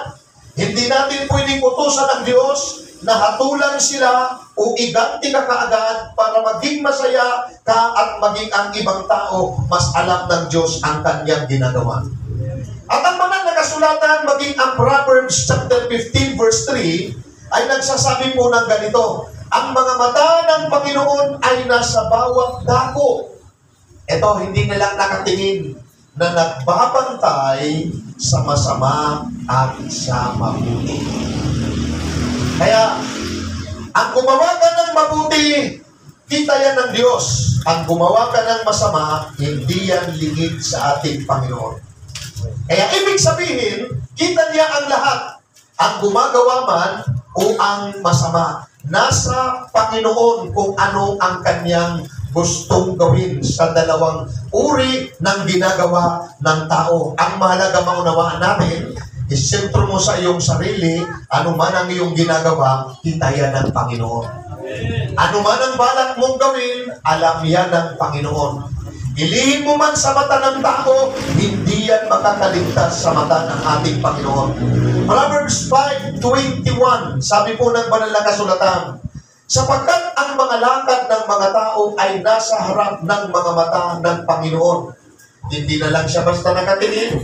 Hindi natin pwedeng utusan ng Diyos na hatulan sila o iganti ka kaagad para maging masaya ka at maging ang ibang tao mas alam ng Diyos ang kanyang ginagawa. At ang banal na kasulatan, maging ang Proverbs chapter 15 verse 3 ay nagsasabi po ng ganito, ang mga mata ng Panginoon ay nasa bawat dako. Ito, hindi na lang nakatingin na nagbabantay sa masama at sa mabuti. Kaya, ang gumawa ka ng mabuti, kita yan ng Diyos. Ang gumawa ka ng masama, hindi yan lingid sa ating Panginoon. Kaya ibig sabihin, kita niya ang lahat. Ang gumagawa man o ang masama. Nasa Panginoon kung ano ang kanyang gustong gawin sa dalawang uri ng ginagawa ng tao. Ang mahalaga maunawaan natin, isentro mo sa iyong sarili, ano man ang iyong ginagawa, kita yan ng Panginoon. Ano man ang balak mong gawin, alam yan ng Panginoon. Ilihin mo man sa mata ng tao, hindi yan makakaligtas sa mata ng ating Panginoon. Proverbs 5:21, sabi po ng banal na kasulatan, sapagkat ang mga lakad ng mga tao ay nasa harap ng mga mata ng Panginoon. Hindi na lang siya basta nakatingin,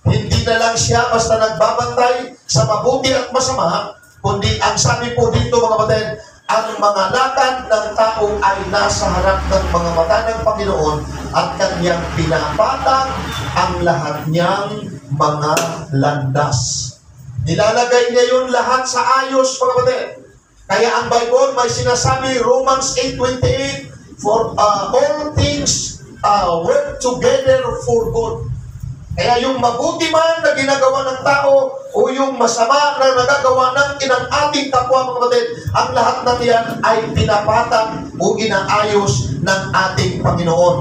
hindi na lang siya basta nagbabantay sa mabuti at masama, kundi ang sabi po dito mga kapatid, ang mga lakad ng tao ay nasa harap ng mga mata ng Panginoon at kanyang pinapatag ang lahat niyang mga landas. Nilalagay niya yun lahat sa ayos, mga kapatid. Kaya ang Bible may sinasabi, Romans 8:28, for all things work together for good. Kaya yung mabuti man na ginagawa ng tao o yung masama na nagagawa ng ating kapwa, mga kapatid, ang lahat ng yan ay pinapatag o inaayos ng ating Panginoon.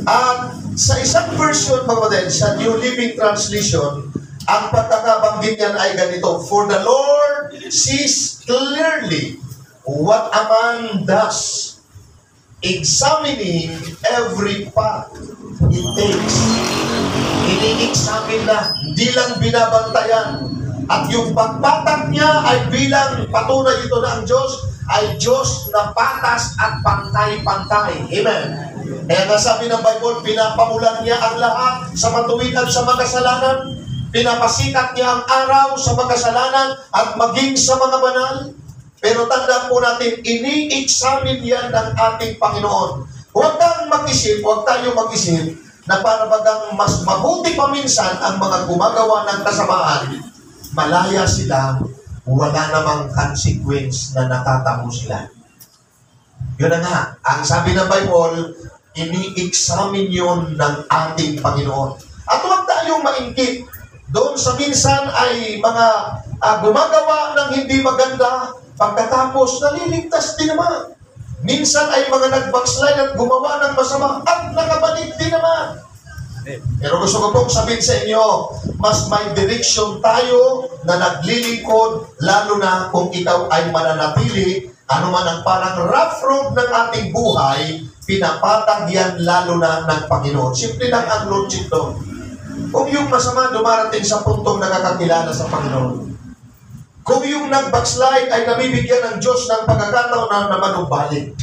At sa isang version, mga kapatid, sa New Living Translation, ang pagkakabanggit niyan ay ganito, for the Lord sees clearly what a man does, examining every path he takes. Ini-examine na, hindi lang binabantayan. At yung pagpatak niya ay bilang patunay ito na ang Diyos ay Diyos na patas at pantay-pantay. Amen. Kaya nga sabi ng Bible, pinapamulan niya ang lahat sa matuwid at sa makasalanan. Pinapasikat niya ang araw sa makasalanan at maging sa mga banal. Pero tandaan po natin, ini-examine yan ng ating Panginoon. Huwag kang mag-isip, huwag tayo mag-isip na para bagang mas mabuti pa minsan ang mga gumagawa ng kasamaan, malaya sila, wala namang consequence na natatamo sila. Yun na nga, ang sabi ng Bible, ini-examine yun ng ating Panginoon. At huwag tayong maingkit. Doon sa minsan ay mga gumagawa ng hindi maganda, pagkatapos naliligtas din naman. Minsan ay mga nag-backslide at gumawa ng masama at nakabalik din naman. Pero gusto ko pong sabihin sa inyo, mas may direction tayo na naglilingkod, lalo na kung ikaw ay mananatili, ano man ang parang rough road ng ating buhay, pinapatag yan lalo na ng Panginoon. Simple lang ang logic doon. Kung yung masama dumarating sa puntong nakakakilala sa Panginoon, kung yung nag-backslide ay nabibigyan ng Diyos ng pagkakataon na manumbalik,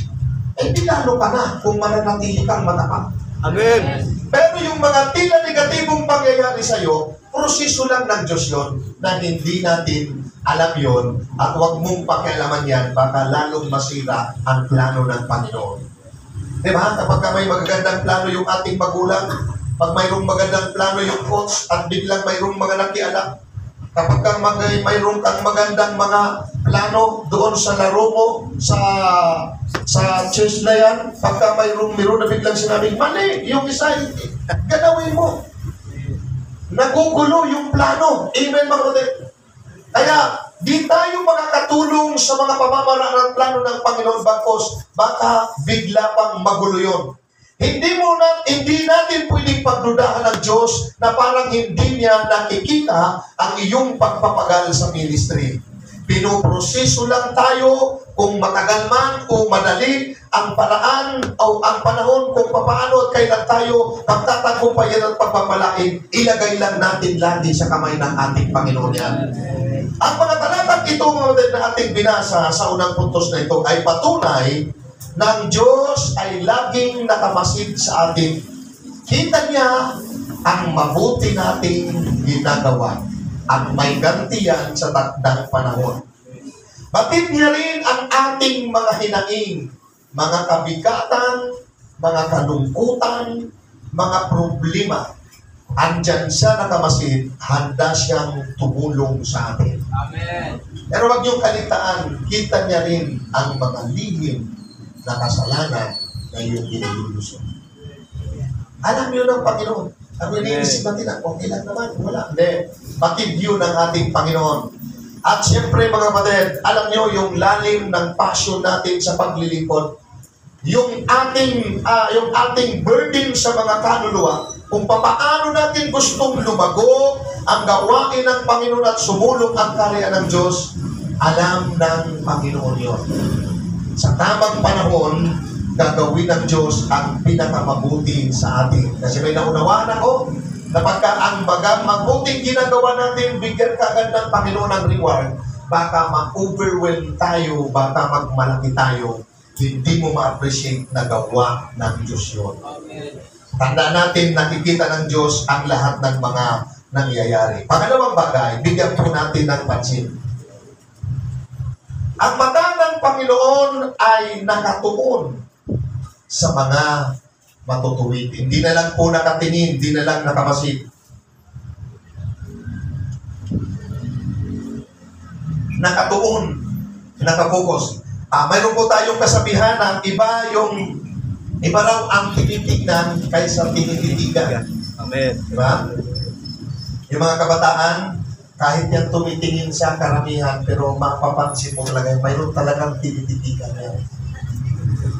eh pinalo ka na kung mananatili kang matapat. Amen. Pero yung mga tila negatibong pangyayari sa'yo, proseso lang ng Diyos yun na hindi natin alam yon at huwag mong pakialaman yan, baka lalong masira ang plano ng Panginoon. Diba? Kapag may magagandang plano yung ating magulang, pag mayroong magandang plano yung coach at biglang mayroong mga nakianak, kapag mayroong kang magandang mga plano doon sa laro mo, sa chess na yan, pagka mayroong na biglang sinabing, mali, yung isa, ganawin mo. Nagugulo yung plano. Amen, mga kapatid. Kaya, di tayo makakatulong sa mga pamamaraan at plano ng Panginoon bakos, baka bigla pang magulo yun. Hindi natin pwedeng pagdudahan ng Diyos na parang hindi niya nakikita ang iyong pagpapagal sa ministry. Pinoproseso lang tayo kung matagal man o madali ang paraan o ang panahon kung paano at kailan tayo magtatagumpayan at pagpapalain. Ilagay lang natin lagi sa kamay ng ating Panginoon yan. Ang mga talatang ito na ating binasa sa unang puntos na ito ay patunay ng Diyos ay laging nakamasid sa atin. Kita niya ang mabuti nating ginagawa at may gantiyan sa takdang panahon. Batid niya rin ang ating mga hinaing, mga kabigatan, mga kalungkutan, mga problema. andyan siya nakamasid, handa siyang tumulong sa atin. Amen. Pero wag niyong kalitaan, kita niya rin ang mga lihim na kasalanan na iyong inilulusot. Alam niyo ng Panginoon. Ang iniisip natin na, okay lang naman, wala. Hindi. Matibyo ng ating Panginoon. At siyempre mga kapatid, alam niyo yung lalim ng passion natin sa paglilingkod, yung ating burden sa mga kaluluwa, kung paano natin gustong lumago ang gawain ng Panginoon at sumulong ang karya ng Diyos, alam ng Panginoon yon. Sa tamang panahon, gagawin ng Diyos ang pinakamabuti sa atin. Kasi may naunawaan ako, na pagka ang mabuting ginagawa natin, bigyan kagad ng Panginoon ang reward, baka ma-overwhelm tayo, baka magmalaki tayo, hindi mo ma-appreciate na gawa ng Diyos yun. Tanda natin, nakikita ng Diyos ang lahat ng mga nangyayari. Pangalawang bagay, bigyan po natin ng pansin. Ang mata ng Panginoon ay nakatuon sa mga matutuwid. Hindi na lang po nakatingin, hindi na lang nakamasid. Nakatuon, nakapokus. Mayroon po tayong kasabihan na iba raw ang tinitignan kaysa tinititigan. Amen. Diba? Yung mga kabataan, kahit yan tumitingin sa karamihan, pero mapapansin mo talaga, mayroon talagang tinititigan yan.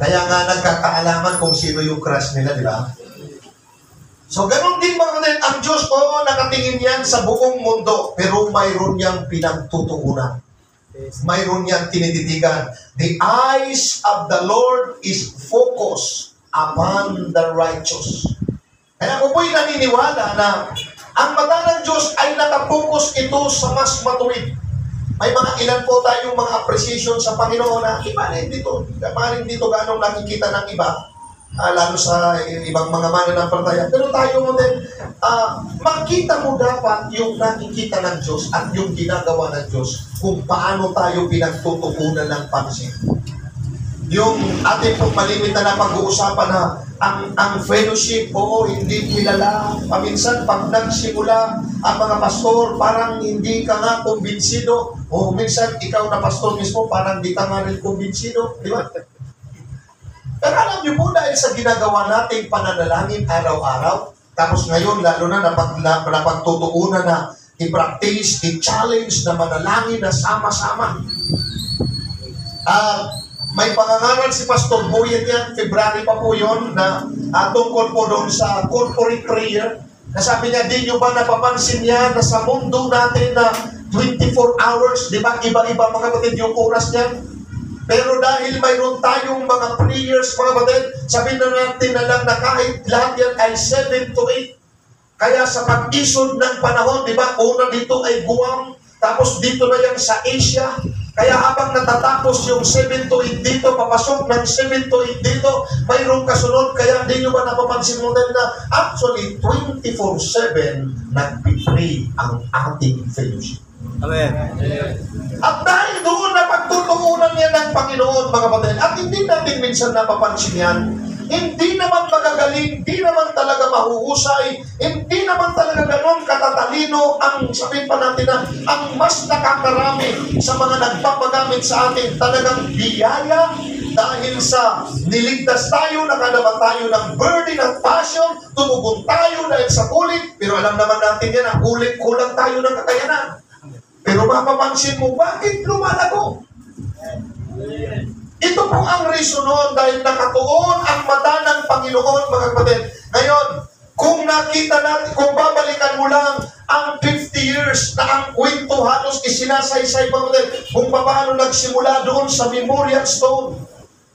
Kaya nga nagkakaalaman kung sino yung crush nila, di ba? So, ganun din mga kapatid, ang Diyos po, nakatingin yan sa buong mundo, pero mayroon niyang pinagtutuunan. Mayroon niyang tinititigan. The eyes of the Lord is focused upon the righteous. Kaya ko po'y naniniwala na ang mata ng Diyos ay nakapokus ito sa mas matuwid. May mga ilan po tayong mga appreciation sa Panginoon na iba rin dito ganong nakikita ng iba, lalo sa ibang mga mananampalataya. Pero tayo mo din, makita mo dapat yung nakikita ng Diyos at yung ginagawa ng Diyos kung paano tayo pinagtutuunan ng pansin. Yung ating pong malimit na pag-uusapan na ang fellowship, oo, hindi kilala. Paminsan, pag nagsimula ang mga pastor, parang hindi ka nga kumbinsido. O minsan, ikaw na pastor mismo, parang di ka nga rin kumbinsido. Di ba? Pero alam niyo po, dahil sa ginagawa nating pananalangin araw-araw, tapos ngayon, lalo na napagtutuunan na i-practice, i-challenge na manalangin na sama-sama. May pangangaral si Pastor Boyet yan, February pa po yun, na tungkol po doon sa corporate prayer. Na sabi niya, di nyo ba napapansin niya na sa mundo natin na 24 hours, di ba, iba-iba mga kapatid yung oras niya? Pero dahil mayroon tayong mga prayers, mga kapatid, sabihin na natin na lang na kahit lahat yan ay 7 to 8. Kaya sa pag-isod ng panahon, di ba, una dito ay Guam, tapos dito na yan sa Asia. Kaya habang natatapos yung 7 to 8 dito, papasok ng 7 to 8 dito, mayroong kasunod. Kaya hindi nyo ba napapansin mo din na actually 24/7 nag-pray ang ating fellowship. Amen. At dahil doon na pagtutuunan niya ng Panginoon, mga kapatid, at hindi natin minsan napapansin yan, hindi naman magagaling, hindi naman talaga mahuhusay, hindi naman talaga ganon katatalino ang sabihin pa natin na ang mas nakakarami sa mga nagpapagamit sa atin talagang biyaya dahil sa niligtas tayo, nakalaban tayo ng burden ng passion, tumugon tayo dahil sa kulit, pero alam naman natin yan, ang kulit, kulang tayo ng kakayanan. Pero mapapansin mo, bakit lumalago? Ito po ang reason noon dahil nakatuon ang mata ng Panginoon, mga kapatid. Ngayon, kung nakita natin, kung babalikan mo lang ang 50 years na ang kwento halos isinasaysay, mga kapatid, kung paano nagsimula doon sa Memorial Stone,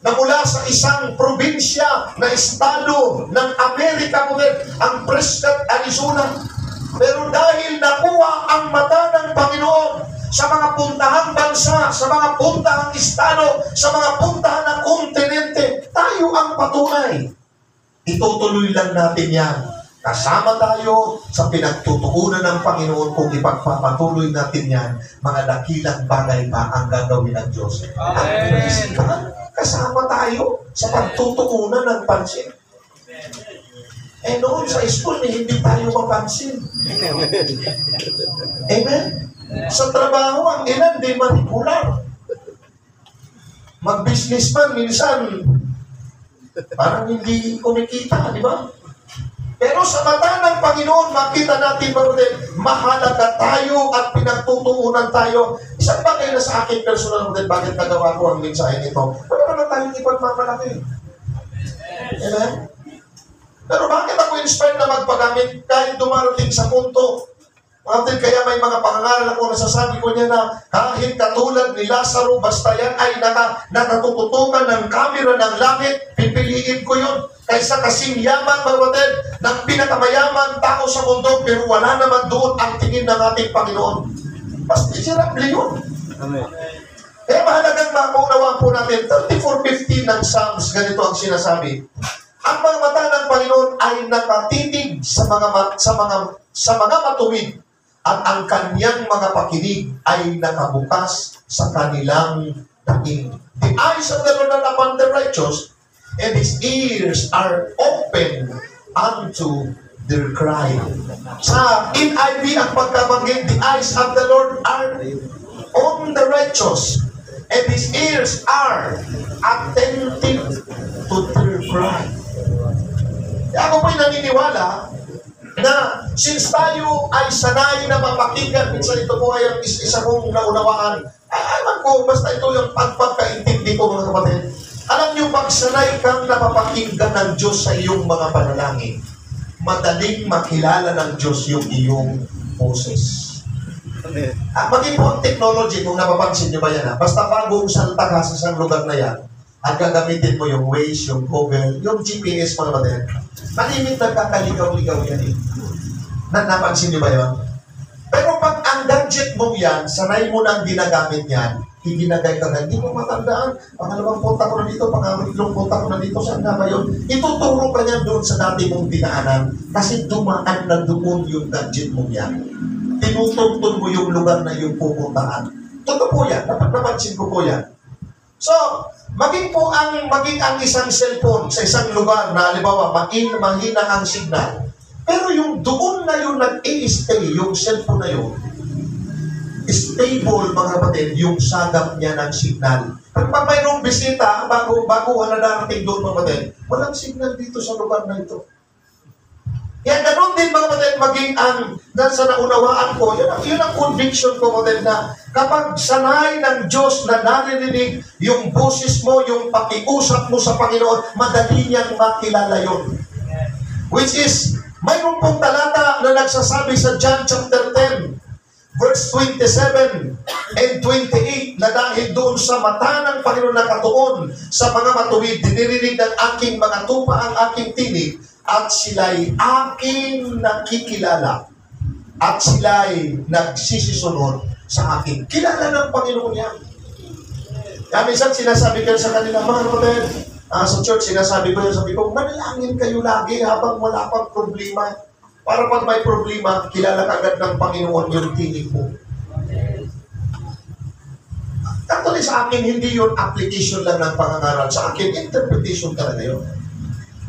na mula sa isang probinsya na estado ng Amerika, mga kapatid, ang Prescott, Arizona. Pero dahil nakuha ang mata ng Panginoon sa mga puntahang bansa, sa mga puntahang estado, sa mga puntahan ng kontinente, tayo ang patunay. Itutuloy lang natin yan. Kasama tayo sa pinagtutuunan ng Panginoon kung ipagpapatuloy natin yan, mga dakilang bagay pa ang gagawin ng Diyos. At kasama tayo sa pagtutuunan ng pansin. Eh noon sa school, hindi tayo mapansin. Amen? Sa trabaho, ang ilan di manipular. Mag-businessman, minsan, parang hindi kumikita, di ba? Pero sa mata ng Panginoon, makita natin mahalaga tayo at pinagtutuunan tayo. Isang bagay na sa akin personal din, bakit nagawa ko ang mensahe nito? Wala naman tayong ipagmamalaki. Amen? Pero bakit ako inspired na magpagamit kahit dumarating sa punto? Kaya may mga pangangaral ako na sasabi ko niya na kahit katulad ni Lazaro, basta yan ay nakatututukan ng kamera ng langit, pipiliin ko yun. Kaysa kasing yaman, mga kapatid, ng pinakamayaman tao sa mundo, pero wala naman doon ang tingin ng ating Panginoon. Basta sirable yun. Amen. Kaya mahalagang maunawaan po natin, 34:15 ng Psalms, ganito ang sinasabi. Ang mga mata ng Panginoon ay nakatitig sa mga matuwid, at ang kanyang mga pakinig ay nakabukas sa kanilang daing. The eyes of the Lord are upon the righteous, and His ears are open unto their cry. Sa NIV ang pagkabanggit, the eyes of the Lord are on the righteous, and His ears are attentive to their cry. Kaya ako po'y naniniwala na since tayo ay sanay na mapakinggan, minsan ito po ay ang isa kong naunawaan. Alam ko, basta ito yung pagpagkaintindi ko, mga kapatid. Alam niyo, pag sanay kang napapakinggan ng Diyos sa iyong mga panalangin, madaling makilala ng Diyos yung iyong boses. Maging po ang technology, kung napapansin niyo ba yan, basta bagong salta ka sa isang lugar na yan, at gagamitin mo yung Waze, yung Google, yung GPS, mga kapatid, malimit nagkakaligaw-ligaw yan eh. Napansin niyo ba yun? Pero pag ang gadget mo yan, sanay mo nang ginagamit yan, hindi hindi mo matandaan, pangalawang punta ko na dito, pangalawang punta ko na dito, saan na ba yun? Ituturo ka niyan doon sa dati mong dinaanan, kasi dumaan na doon yung gadget mo yan. Tinutuntun mo yung lugar na yung pupuntahan. Totoo po yan, napansin ko po yan. So, maging ang isang cellphone sa isang lugar na halimbawa mahina ang signal. Pero yung doon na yung nag-i-stay, yung cellphone na yun, stable, mga kapatid, yung sagap niya ng signal. Pero pag mayroong bisita, bago na darating doon, mga kapatid, walang signal dito sa lugar na ito. Kaya ganun din, mga kapatid, maging sa naunawaan ko, yun ang conviction ko, mga kapatid, na kapag sanay ng Diyos na naririnig yung boses mo, yung pakiusap mo sa Panginoon, madali niyang makilala yun. Which is, mayroon pong talata na nagsasabi sa John chapter 10, verse 27 and 28, na dahil doon sa mata ng Panginoon nakatuon sa mga matuwid, dinirinig ng aking mga tupa ang aking tinig, at sila'y aking nakikilala, at sila'y nagsisisunod sa akin. Kilala ng Panginoon yan. Kaya minsan sinasabi ko sa kanila, mga kapatid, sa church, sinasabi ko, manalangin kayo lagi habang wala pang problema. Para pag may problema, kilala kagad ng Panginoon yung tinig mo. Actually, sa akin, hindi yun application lang ng pangangaral. Sa akin, interpretation talaga yun.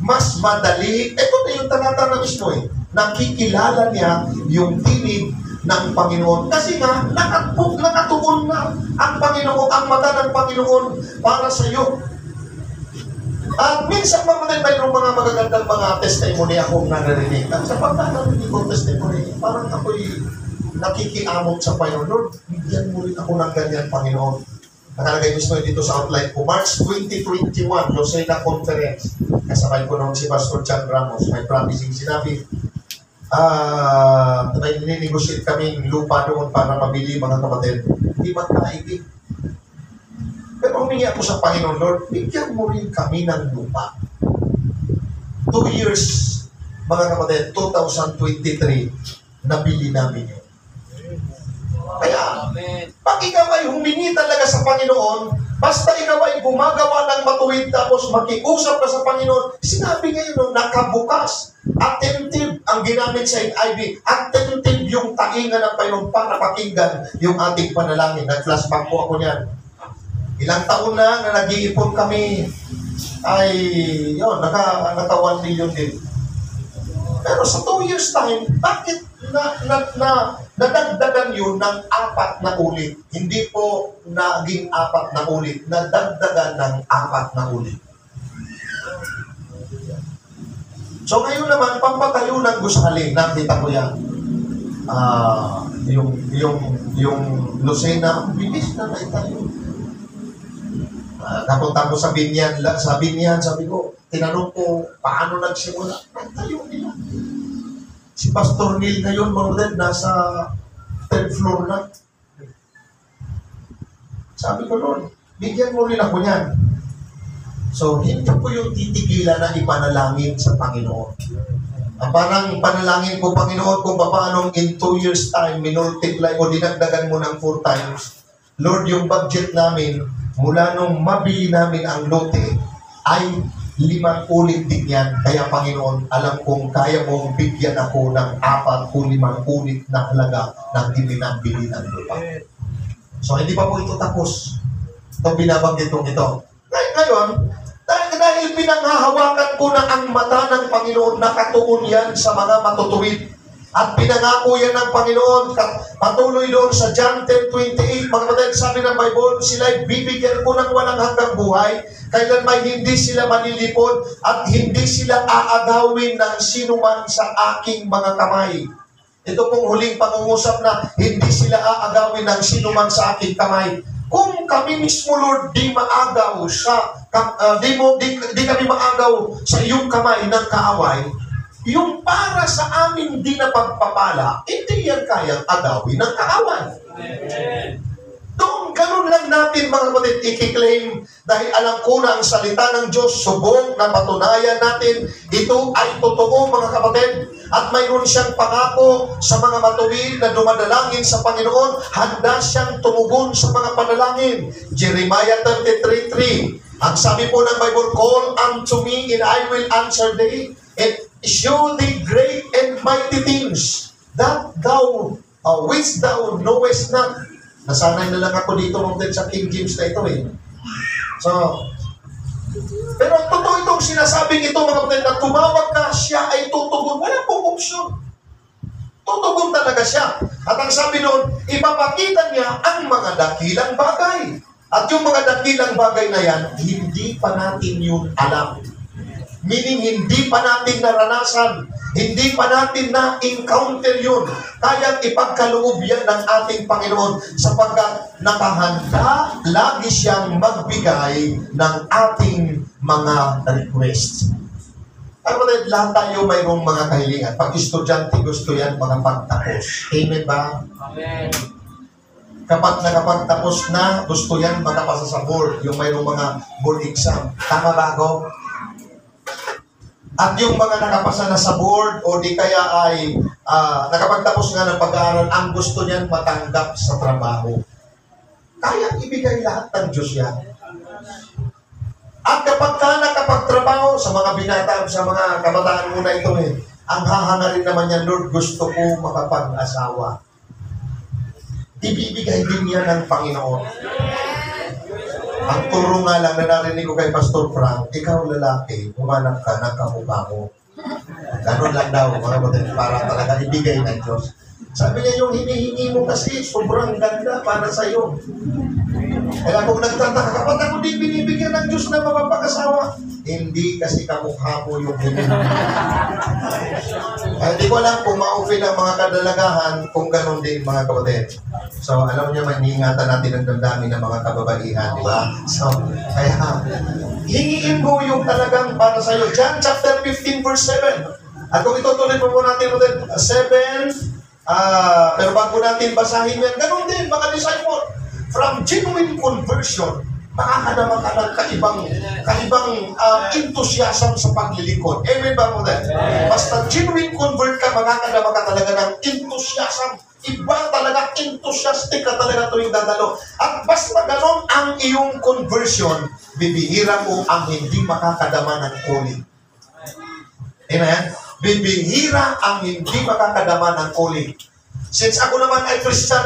Mas madali, ito na yung talata na mismo eh, nakikilala niya yung tinig ng Panginoon. Kasi nga, nakatuon na ang Panginoon, ang mata ng Panginoon para sa iyo. At minsan mayroong mga magagandang mga testimony akong naririnig. At sa pagkakarinig kong testimony, parang ako'y nakikiamot sa Panginoon. Lord, bigyan mo rin ako ng ganyan, Panginoon. Nakalagay mismo dito sa outline ko, March 2021, Lucena Conference. Kasabay ko noon si Pastor John Ramos. May promising sinabi. May ninegotiate kaming lupa doon para mabili, mga kapatid. Hindi magkaibig. Pero humingi ako sa Panginoon, Lord, bigyan mo rin kami ng lupa. 2 years, mga kapatid, 2023, nabili namin yun. Kaya, pag ikaw ay humingi talaga sa Panginoon, basta ikaw ay gumagawa ng matuwid tapos makiusap ka sa Panginoon, sinabi ngayon, nakabukas, attentive ang ginamit sa NIV, attentive yung tainga ng Panginoon para pakinggan yung ating panalangin. Nag-flashback po ako niyan. Ilang taon na nag-iipon kami, ay, yun, naka 1 million din. sa 2 years time, bakit nadagdagan yun ng 4 na ulit? Hindi po naging 4 na ulit, nadagdagan ng 4 na ulit. So ngayon naman, pampatayo ng gusali, nakita ko yan. Yung Lucena, bilis na naitayo. Napunta ko sa Binyan, sabi ko, tinanong ko, paano nagsimula? Naitayo nila. Si Pastor Neil ngayon, mga kapatid, nasa 10th floor na. Sabi ko, Lord, bigyan mo rin ako niyan. So, hindi ko yung titigilan na ipanalangin sa Panginoon. Ang parang panalangin ko, Panginoon, kung paano in 2 years time, minultiply o dinagdagan mo ng 4 times. Lord, yung budget namin, mula nung mabili namin ang lote, ay 5 ulit din yan. Kaya, Panginoon, alam kong kaya mong bigyan ako ng 4 o 5 ulit na halaga ng ibinabili ng lupa. So, hindi pa po ito tapos. Ito binabanggit kong ito. Ngayon, dahil pinanghahawakan ko na ang mata ng Panginoon, nakatuon yan sa mga matutuwid. At pinangako yan ng Panginoon, patuloy doon sa John 10:28, mga kapatid, sabi ng Bible, sila'y bibigyan ko ng walang hanggang buhay, kailan may hindi sila manilipod, at hindi sila aagawin ng sinuman sa aking mga kamay. Ito pong huling pangungusap na hindi sila aagawin ng sinuman sa aking kamay. Kung kami mismo, Lord, di maagaw di kami maagaw sa iyong kamay ng kaaway, yung para sa amin di na pagpapala, hindi yan kayang agawin ng kaaway. Doon, ganun lang natin, mga kapatid, i-claim dahil alam ko na ang salita ng Diyos, subok na patunayan natin, ito ay totoo, mga kapatid, at mayroon siyang pangako sa mga matuwid na dumadalangin sa Panginoon, handa siyang tumugon sa mga panalangin. Jeremiah 33:3, ang sabi po ng Bible, call unto me and I will answer thee, and show thee great and mighty things that thou which thou knowest not. Nasanay na lang ako dito sa King James na ito eh. So, pero totoo itong sinasabing ito, mga kapatid, na tumawag ka, siya ay tutugon. Wala pong opsyon. Tutugon talaga siya. At ang sabi noon, ipapakita niya ang mga dakilang bagay. At yung mga dakilang bagay na yan, hindi pa natin yun alam. Meaning, hindi pa natin naranasan. Hindi pa natin na-encounter yun. Kayang ipagkaloob yan ng ating Panginoon sapagkat nakahanda lagi siyang magbigay ng ating mga request. Kapatid, lahat tayo mayroong mga kahilingan. Pag estudyante, gusto yan makapagtapos. Amen ba? Amen. Kapag nakapagtapos na, gusto yan makapasa sa board. Yung mayroong mga board exam. Tama ba ako? At yung mga nakapasa na sa board o di kaya ay nakapagtapos nga ng pag-aaral, ang gusto niyan matanggap sa trabaho. Kaya ibigay lahat ng Diyos yan. At kapag ka nakapagtrabaho sa mga binata, sa mga kabataan muna ito ang hahangarin naman yan, Lord, gusto ko makapag-asawa. Ibibigay din yan ng Panginoon. Ang turo nga lang na narinig ko kay Pastor Frank, ikaw lalaki, humanap ka ng kamukha mo. Ganun lang daw, mga kapatid, para talaga ibigay ng Diyos. Sabi niya, yung hinihingi mo kasi, sobrang ganda para sa'yo. Kaya kung nagtataka ka, ba't ako din binibigyan ng Diyos na mapapag-asawa? Hindi kasi kamukha mo yung hinihingi. Hindi ko alam kung ma-open ang mga kadalagahan kung ganun din, mga kapatid. So, alam niyo, maningatan natin ang damdamin ng mga kababaihan, di ba? So, kaya, hingiin mo yung talagang para sa'yo. John chapter 15, verse 7. At kung itutuloy po natin, 7, pero bago natin basahin yan, ganun din, mga disciple. From genuine conversion, makakadama ka ng kaibang enthusiasm sa paglilingkod. Amen ba mo din? Basta genuine convert ka, makakadama ka talaga ng enthusiasm. Iba talaga, enthusiastic ka talaga tuwing dadalo. At basta ganon ang iyong conversion, bibihira mo ang hindi makakadama ng calling. Amen? Bibihira ang hindi makakadama ng calling. Since ako naman ay Christian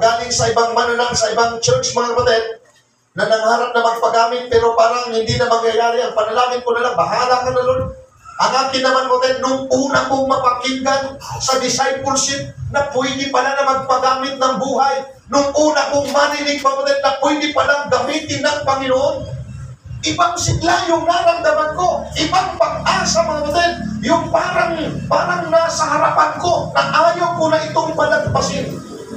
galing sa ibang mananang, sa ibang church, mga kapatid, na nangarap na magpagamit, pero parang hindi na mangyayari. Ang panalangin ko na lang, bahala ka na, Lord. Ang akin naman mo din, nung una kong mapakinggan sa discipleship na pwede pala na magpagamit ng buhay, nung una kong marinig mo din na pwede palang gamitin ng Panginoon, ibang sigla yung naramdaman ko, ibang pag-asa mga kapatid, yung parang nasa harapan ko, na ayaw ko na itong palagpasin.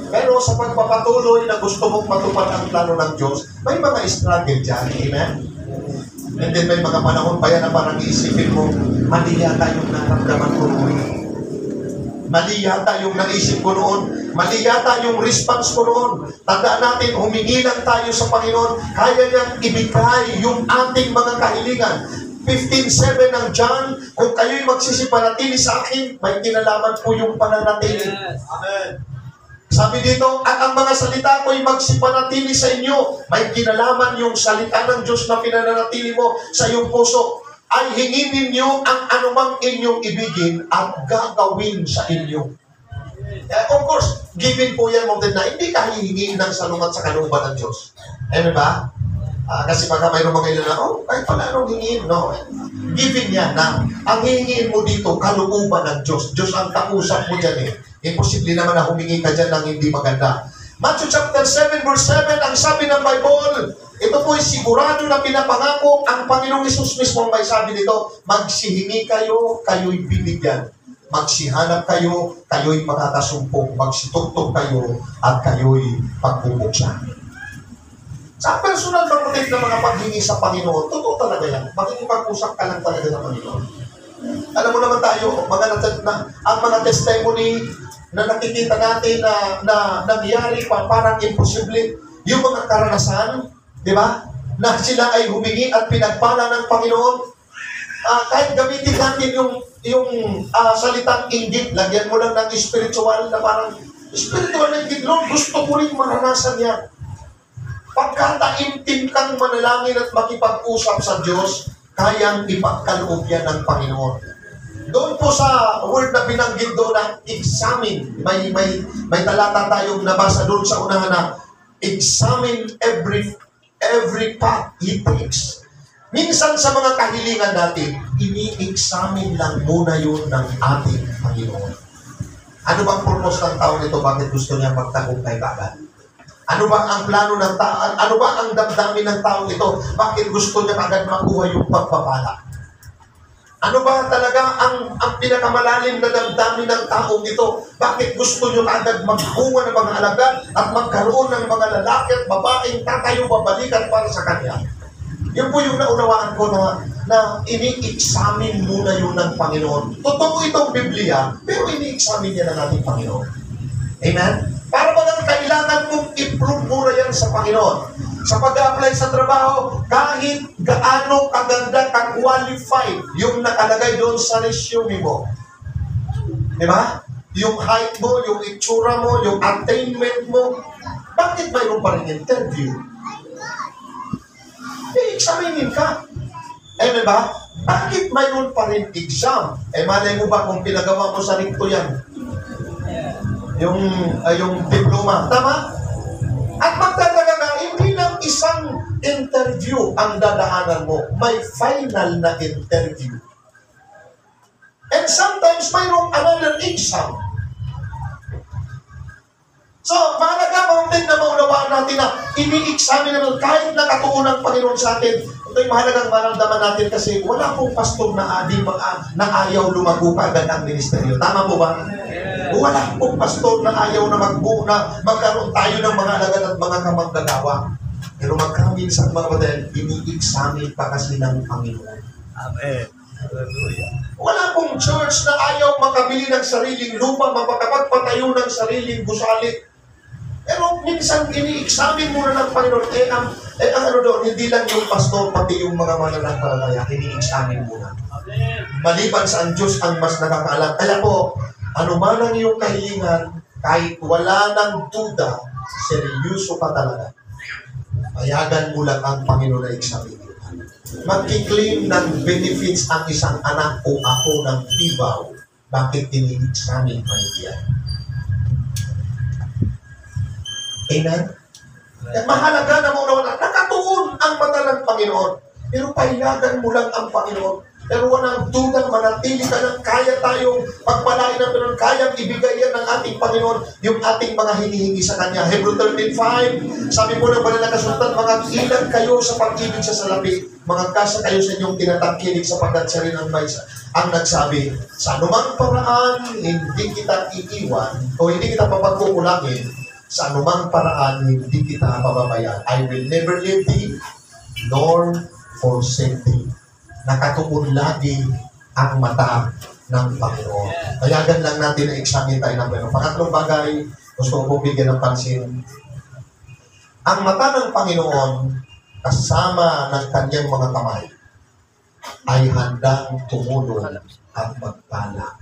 Pero sa pagpapatuloy na gusto mong matupad ang plano ng Diyos, may mga struggle dyan, amen? And then may mga panahon pa yan na parang iisipin mo, mali yata yung naramdaman ko noon. Mali yata yung naisip ko noon. Mali yata yung response ko noon. Tandaan natin, humingi lang tayo sa Panginoon. Kaya niyang ibigay yung ating mga kahilingan. 15:7 ng John, kung kayo'y magsisipanatili sa akin, may kinalaman po yung pananatili. Amen. Sabi dito, at ang mga salita ko'y magsipanatili sa inyo. May kinalaman yung salita ng Diyos na pinananatili mo sa iyong puso. Ay hingin ninyo ang anumang inyong ibigin at gagawin sa inyo. Of course, giving po yan mo din na hindi ka hihingin ng salungat sa kalooban ng Diyos. Amen ba? Kasi baka mayroong mga ilan na, kahit pala anong hingin. No. Giving yan na ang hingin mo dito, kalooban ng Diyos. Diyos ang kausap mo dyan eh. Imposible naman na humingi ka dyan ng hindi maganda. Matthew chapter 7 verse 7, ang sabi ng Bible, ito po'y sigurado na pinapangako ang Panginoong Hesus mismo may sabi dito, magsihingi kayo, kayo'y binigyan. Magsihanap kayo, kayo'y makakasumpong. Magsitugtog kayo, at kayo'y pagbubuksan. Sa personal pagpunit ng mga paghingi sa Panginoon, totoo talaga yan. Makikipag-usap ka lang talaga sa Panginoon. Alam mo naman tayo, ang mga testimony na nakikita natin na nangyari pa, parang imposible. Yung mga karanasan, di ba? Na sila ay humingi at pinagpala ng Panginoon. Kahit gamitin natin yung salitang inggit, lagyan mo lang ng spiritual na parang, spiritual na inggit, Lord, gusto ko rin maranasan yan. Pagkataimtim kang manalangin at makipag-usap sa Diyos, kayang ipagkaloob yan ng Panginoon. Doon po sa word na binanggit doon na examine, may talata tayong nabasa doon sa unahan na examine every path he takes. Minsan sa mga kahilingan natin, ini-examine lang muna yun ng ating Panginoon. Ano bang purpose ng tao nito? Bakit gusto niya magtagumpay kaagad? Ano ba ang plano ng tao? Ano ba ang damdamin ng tao ito? Bakit gusto niya agad makuha yung pagpapala? Ano ba talaga ang pinakamalalim na damdamin ng taong ito? Bakit gusto niyo agad magbunga ng mga alagad at magkaroon ng mga lalaki at babaeng tatayo babalikan para sa kanya? Yun po yung naunawaan ko na ini-examine muna yun ng Panginoon. Totoo itong Biblia, pero ini-examine niya ng ating Panginoon. Amen? Para bagang kailangan mong improve muna yan sa Panginoon. Sa pag-apply sa trabaho, kahit gaano kaganda, ka-qualified yung nakalagay doon sa resume mo. Di ba? Yung height mo, yung itsura mo, yung attainment mo, bakit mayroon pa rin interview? I-examinin ka. Amen ba? Bakit mayroon pa rin exam? Malay mo ba kung pinagawa mo sa recto yan? Yung diploma. Tama? At magdadaga ka, hindi lang isang interview ang dadahanan mo. May final na interview. And sometimes mayroong another exam. So, mahalaga mga na maunawaan natin na ini-examine naman kahit nakatuon ng Panginoon sa atin. Ito'y mahalagang maramdaman natin kasi wala pong pastor na ayaw lumago ka agad ang ministeryo. Tama po ba? Wala pong pastor na ayaw na magkaroon tayo ng mga alagad at mga kamanggagawa. Pero magkaminsan mga badal, ini-examine pa kasi ng Panginoon. Amen. Hallelujah. Wala pong church na ayaw makabili ng sariling lupa, makapagpatayo ng sariling gusali. Pero minsan ini-examine muna ng Panginoon. Ang ano doon, hindi lang yung pastor, pati yung mga mananampalataya, ini-examine muna. Maliban sa ang Diyos ang mas nakakaalam. Kaya po, ano man ang iyong kahilingan, kahit wala ng duda, seryoso ka talaga. Payagan mo lang ang Panginoon na examine. Magki-claim ng benefits ang isang anak o apo ng tibaw. Bakit ini-examine pa niya? Amen? At mahalaga na muna nakatuon ang mata ng Panginoon. Pero payagan mo lang ang Panginoon. Pero walang duda, manatili ka ng kaya tayong pagpalain ng Panginoon, kayang ibigay yan ng ating Panginoon, yung ating mga hinihingi sa Kanya. Hebrew 13:5, sabi po ng banal na kasulatan, mga ilag kayo sa pag-ibig sa salapi, mga kasa kayo sa inyong tinatangkilik sapagkat siya rin ang ang nagsabi, sa anumang paraan, hindi kita iiwan, o hindi kita papagkukulangin, sa anumang paraan, hindi kita pababayaan. I will never leave thee, nor forsake thee. Nakatuon lagi ang mata ng Panginoon. Kayagan lang natin na examine tayo ng Panginoon. Pangatlong bagay, gusto ko bigyan ng pansin. Ang mata ng Panginoon, kasama ng kanyang mga kamay, ay handang tumulong at magpala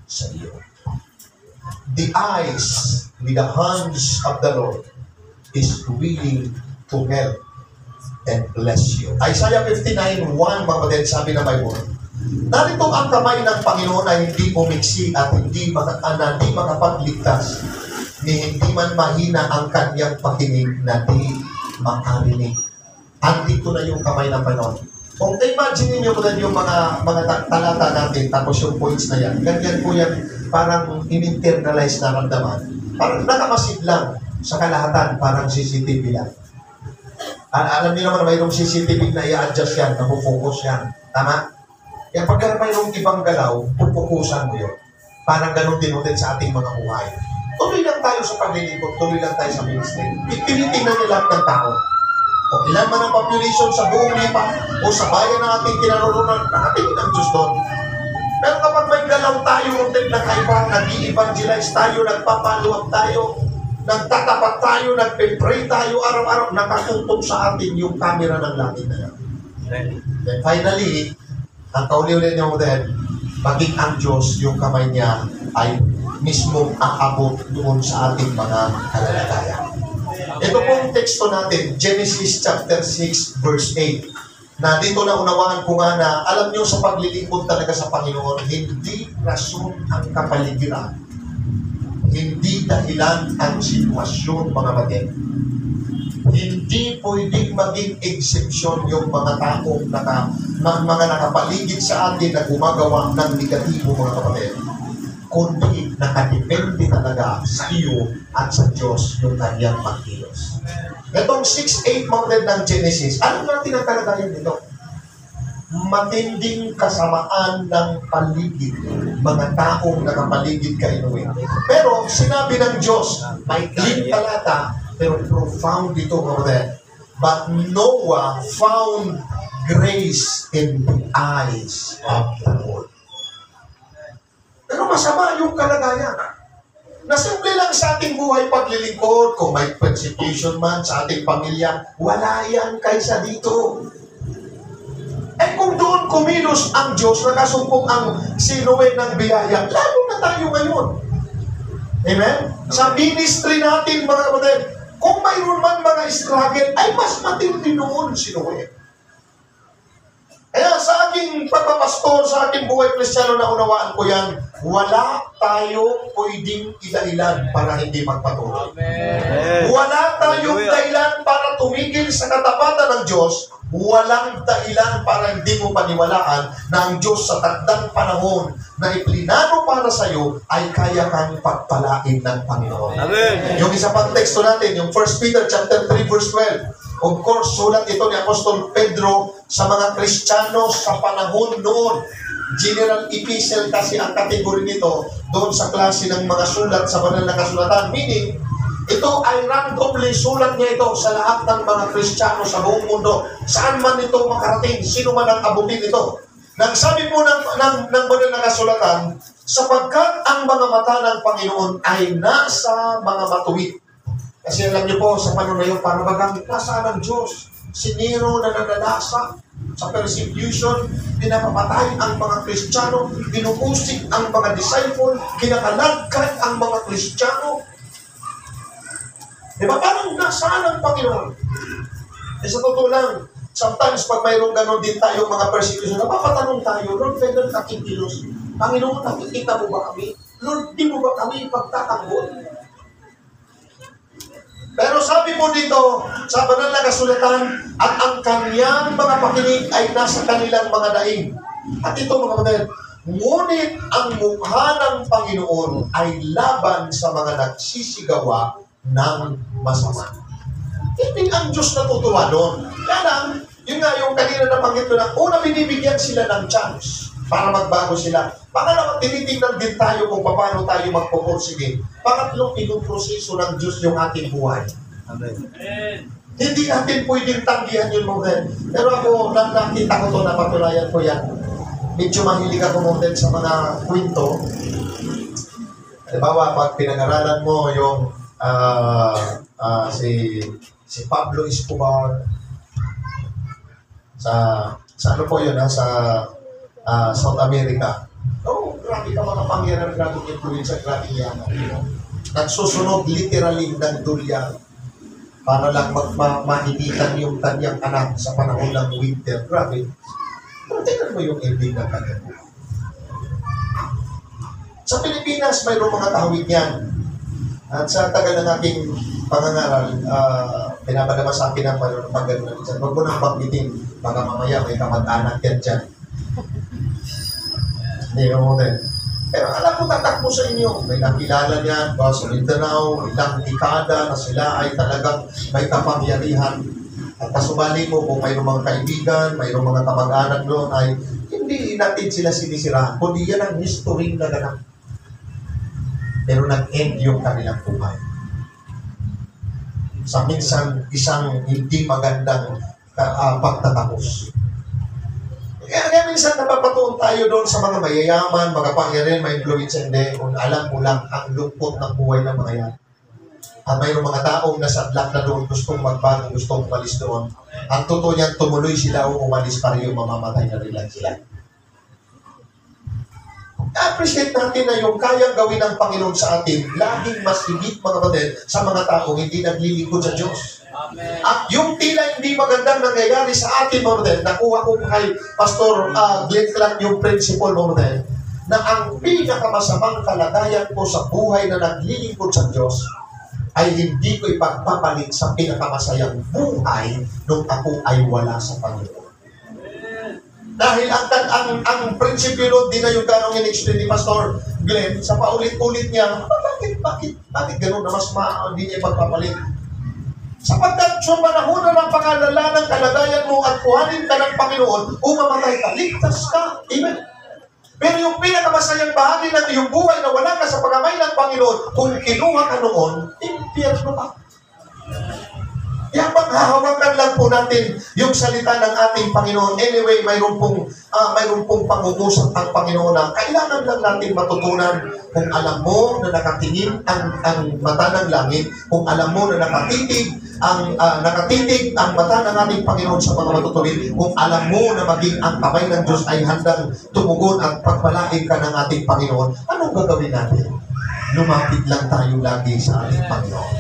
sa iyo. The eyes with the hands of the Lord is willing to help and bless you. Isaiah 59:1, mga kapatid, sabi ng Bible, narito ang kamay ng Panginoon ay hindi umiksi at hindi makapagligtas, ni hindi man mahina ang kanyang pakinig na di makarinig. Andito na yung kamay ng Panginoon. Kung imagine niyo po yung mga talata natin, tapos yung points na yan, ganyan po yan, parang in-internalize na ramdaman. Parang nakamasid lang sa kalahatan, parang CCTV lang. Alam niyo naman, mayroong CCTV na i-adjust yan, napufocus yan. Tama? Kaya pagka mayroong ibang galaw, pupukusan mo yun. Parang ganun din ulit sa ating mga buhay. Tuloy lang tayo sa paglilingkod, tuloy lang tayo sa ministry. Tinitingnan niyo lahat ng tao. O ilan man ang population sa buong lipa o sa bayan na ating kinaroroonan, nakatingin ang Diyos doon. Pero kapag may galaw tayo, ulit na kaiba, nag-i-evangelize tayo, nagpapaluwag tayo, nagtatapat tayo, nagpe-pray tayo araw-araw, nakatutok sa atin yung camera ng langit na yan. Then finally, ang kauli-uli niya mo din, maging ang Diyos, yung kamay niya ay mismo aabot doon sa ating mga kalalagayan. Ito pong teksto natin, Genesis chapter 6, verse 8, na dito na unawaan ko nga na, alam nyo sa paglilingkod talaga sa Panginoon, hindi rason ang kapaligiran. Hindi dahilan ang sitwasyon, mga kapatid. Hindi pwedeng maging exemption yung mga taong mga nakapaligid sa atin na gumagawa ng negatibo, mga kapatid. Kundi nakadepende talaga sa iyo at sa Diyos yung kanyang pagkilos. Itong 6:8 mga ng Genesis, ano natin ang kalagayan dito? Matinding kasamaan ng paligid, mga taong nakapaligid kay Noe. Pero sinabi ng Diyos, may clean talata, pero profound ito mga. But Noah found grace in the eyes of the Lord. Pero masama yung kalagayan. Nasimple lang sa ating buhay paglilingkod, kung may persecution man sa ating pamilya, wala yan kaysa dito. Eh kung doon kumilos ang Diyos, nakasumpong ang sinuwi ng biyaya, lalo na tayo ngayon. Amen? Sa ministry natin, mga kapatid, kung mayroon man mga struggle, ay mas matindi noon sinuwi. Kaya sa aking pagpapastor, sa aking buhay Kristiyano na unawaan ko yan, wala tayo pwedeng idahilan para hindi magpatuloy. Amen. Wala tayong dahilan para tumigil sa katapatan ng Diyos. Walang dahilan para hindi mo paniwalaan na ang Diyos sa takdang panahon na iplinano para sa iyo ay kaya kang pagpalain ng Panginoon. Amen. Yung isa pang teksto natin, yung 1 Peter chapter 3 verse 12. Of course, sulat ito ni Apostol Pedro sa mga Kristiyano sa panahon noon. General epistle kasi ang kategori nito doon sa klase ng mga sulat sa banal na kasulatan. Meaning, ito ay randomly sulat niya ito sa lahat ng mga Kristiyano sa buong mundo. Saan man ito makarating, sino man ang abutin ito. Nagsabi po ng banal na kasulatan, sapagkat ang mga mata ng Panginoon ay nasa mga matuwid. Kasi alam niyo po, sa panahon na yun, para bagang nasaan ang Diyos. Si Nero na nananasa sa persecution, pinapapatay ang mga Kristiyano, pinupusik ang mga disciple, kinakalagkat ang mga Kristiyano. Diba? Parang nasaan ang Panginoon? Eh sa totoo lang, sometimes pag mayroong ganon din tayo mga persecution, napapatanong tayo, Lord, Fedor, nakikilos. Panginoon, nakikita mo ba kami? Lord, di mo ba kami pagtatanggol? Pero sabi mo dito, sa banal na kasulatan, at ang kanyang mga pakinig ay nasa kanilang mga daing. At ito mga kapatid, ngunit ang mukha ng Panginoon ay laban sa mga nagsisigawa ng masama. Hindi ang Diyos natutuwa doon. Kaya lang, yun nga yung kanina nabanggit ko na, una binibigyan sila ng chance para magbago sila. Pangalawa, tinitingnan din tayo kung paano tayo magpupursige. Pangatlong, pinuproseso ng Diyos yung ating buhay. Amen. Hindi natin pwedeng tanggihan yun mga. Pero ako, nakita ko to, napatunayan ko yan. Medyo mahilig ako mga sa mga kwento. Halimbawa, pag pinag-aralan mo yung si Pablo Escobar, sa ano po yun, sa South America. Oh, grabe ka mga pangyayari, grabe influensya, grabe yaman. Nagsusunog literally ng dulya para lang mahinitan yung kanyang anak sa panahon ng winter. Grabe. Pero tingnan mo yung ending ng kanyang buhay. Sa Pilipinas, mayroong mga tawid yan. At sa tagal ng aking pangangaral, pinabalaman sa akin ang mayroong pag-gano'n dyan. Huwag mo nang banggitin, baka mamaya may kamag-anak yan dyan. Hindi mo din. Pero alam ko, tatakbo sa inyo. May nakilala niyan, sa Mindanao, ilang dekada na sila ay talagang may kapangyarihan. At kasubali mo kung mayroong mga kaibigan, mayroong mga kamag-anak doon, ay hindi natin sila sinisirahan. Kundi yan ang history na ganap. Pero nag-end yung kanilang buhay. Sa minsan, isang hindi magandang pagtatapos. Kaya minsan napapatuon tayo doon sa mga mayayaman, mga pangyarihan, may influence, hindi. Kung alam mo lang ang lungkot ng buhay ng mga yan. At mayroong mga taong nasadlak na doon, gustong magbago, gustong umalis doon. Ang totoo niyan, tumuloy sila o umalis para yung mamamatay na rin lang sila. I-appreciate natin na yung kayang gawin ng Panginoon sa atin, laging mas higit mga kapatid sa mga taong hindi naglilingkod sa Diyos. Amen. At yung tila hindi magandang nangyayari sa atin, mga kapatid, nakuha ko kay Pastor Glenn Clark yung principle, mga kapatid, na ang pinakamasamang kalagayan ko sa buhay na naglilingkod sa Diyos ay hindi ko ipagpapalit sa pinakamasayang buhay nung ako ay wala sa Panginoon. Dahil ang prinsipyo nun, di na yung ganong in-explain ni Pastor Glenn, sa paulit-ulit niya, bakit ganun na mas hindi niya ipagpapalit? Sapagkat sa panahon na ng pangalala ng kalagayan mo at kuhanin ka ng Panginoon, umamatay ka, ligtas ka. Amen. Pero yung pinakamasayang bahagi ng iyong buhay na wala ka sa pagkamay ng Panginoon, kung kinuha ka noon, impyerno ka. Kaya paghahawakan lang po natin yung salita ng ating Panginoon. Anyway, mayroon pong pangungusap ang Panginoon na kailangan lang natin matutunan kung alam mo na nakatingin ang mata ng langit, kung alam mo na nakatitig ang mata ng ating Panginoon sa mga matutuwid, kung alam mo na maging ang kamay ng Diyos ay handang tumugon at pagpalain ka ng ating Panginoon, anong gagawin natin? Lumapit lang tayo lagi sa ating Panginoon.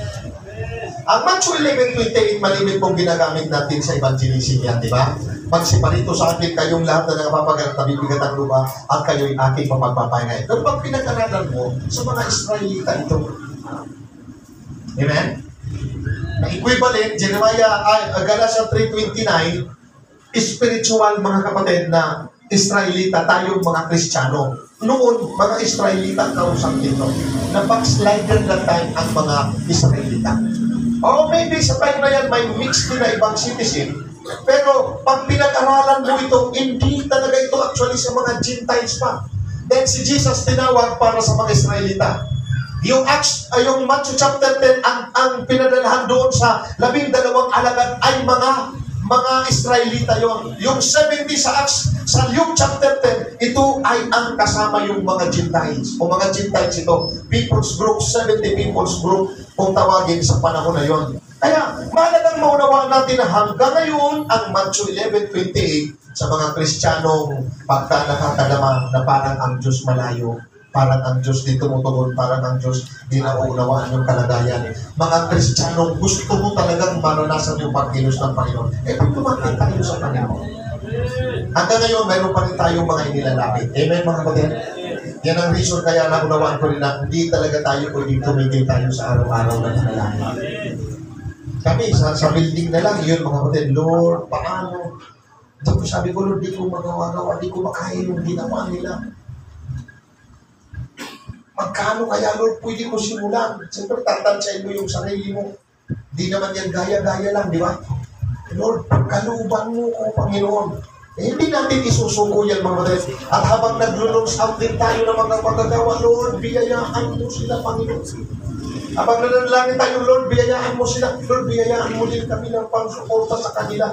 Ang Matthew 11:28, malimit pong ginagamit natin sa evangelism yan, di ba? Magsiparito sa akin kayong lahat na nakapapagat na bibigat ang lupa at kayo'y aking mapagpapahinga. Pero pag pinag-aralan mo, sa mga Israelita ito. Amen? Na equivalent, Galatians 3:29, spiritual mga kapatid na Israelita, tayong mga Kristiyano. Noon, mga Israelita kausap dito, na backslider lang tayo ang mga Israelita. O maybe sa time na yan, may mixed din na ibang citizen. Pero pag pinag-aralan mo ito, hindi talaga ito actually sa mga Gentiles pa. Then si Jesus tinawag para sa mga Israelita. Yung Matthew chapter 10, ang pinadalahan doon sa 12 alagad ay mga Israelita yon. Yung 70 sa Acts, sa Luke chapter 10, ito ay ang kasama yung mga Gentiles. O mga Gentiles ito, people's group, 70 people's group, kung tawagin sa panahon na yon. Kaya, mahalagang maunawaan natin na hanggang ngayon, ang Matthew 11:28, sa mga Kristiyanong pagka nakakadama na parang ang Diyos malayo, parang ang Diyos di tumutugon, parang ang Diyos di nauunawaan yung kalagayan. Mga Kristiyanong gusto mo talagang maranasan yung pagkilos ng Panginoon. Pagtumakin tayo sa Panginoon. Hanggang ngayon, mayroon pa rin tayong mga inilalapit. Amen, mga kapatid? Yan ang reason kaya naunawaan ko rin na hindi talaga tayo pwedeng tumigil tayo sa araw-araw na panalangin. Kami, sa building na lang, yun mga kapatid, Lord, paano? Sabi ko, Lord, di ko magawa-gawa, di ko makaya yung ginawa nila. Magkano kaya, Lord, pwede ko simulan? Siyempre, tatansyain mo yung sarili mo. Di naman yan gaya-gaya lang, di ba? Lord, kaluban mo ko, Panginoon. Hindi natin isusuko yan, mga kapatid. At habang nag-lungs out din tayo ng mga magagawa, Lord, biyayaan mo sila, Panginoon. Habang nanalangin tayo, Lord, biyayaan mo sila. Lord, biyayaan mo din kami ng pangsuporta sa kanila.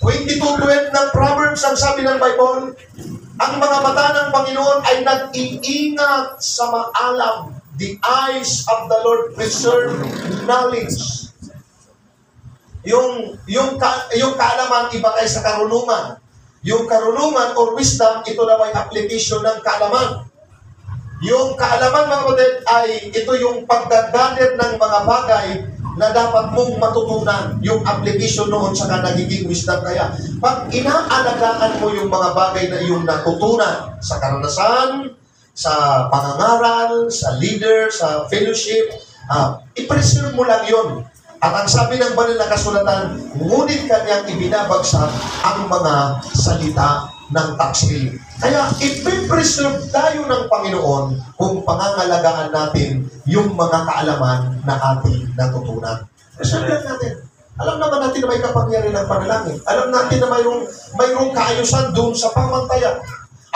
22:12 ng Proverbs, ang sabi ng Bible, ang mga mata ng Panginoon ay nag-iingat sa maalam. The eyes of the Lord preserve knowledge. Yung kaalaman, iba kayo sa karunungan. Yung karunungan or wisdom, ito na may application ng kaalaman. Yung kaalaman, mga kapatid, ay ito yung pagdadalir ng mga bagay na dapat mong matutunan. Yung application noon sa nagiging wisdom kaya. Pag inaalagaan mo yung mga bagay na iyong natutunan sa karanasan, sa pangangaral, sa leader, sa fellowship, i-preserve mo lang yun. At ang sabi ng banal na kasulatan, ngunit kanyang ibinabagsak ang mga salita ng taksil. Kaya ipipreserve tayo ng Panginoon kung pangangalagaan natin yung mga kaalaman na ating natutunan. Preserve natin. Alam naman natin na may kapangyarihan ng panalangin. Alam natin na mayroong kaayusan doon sa pamantayan.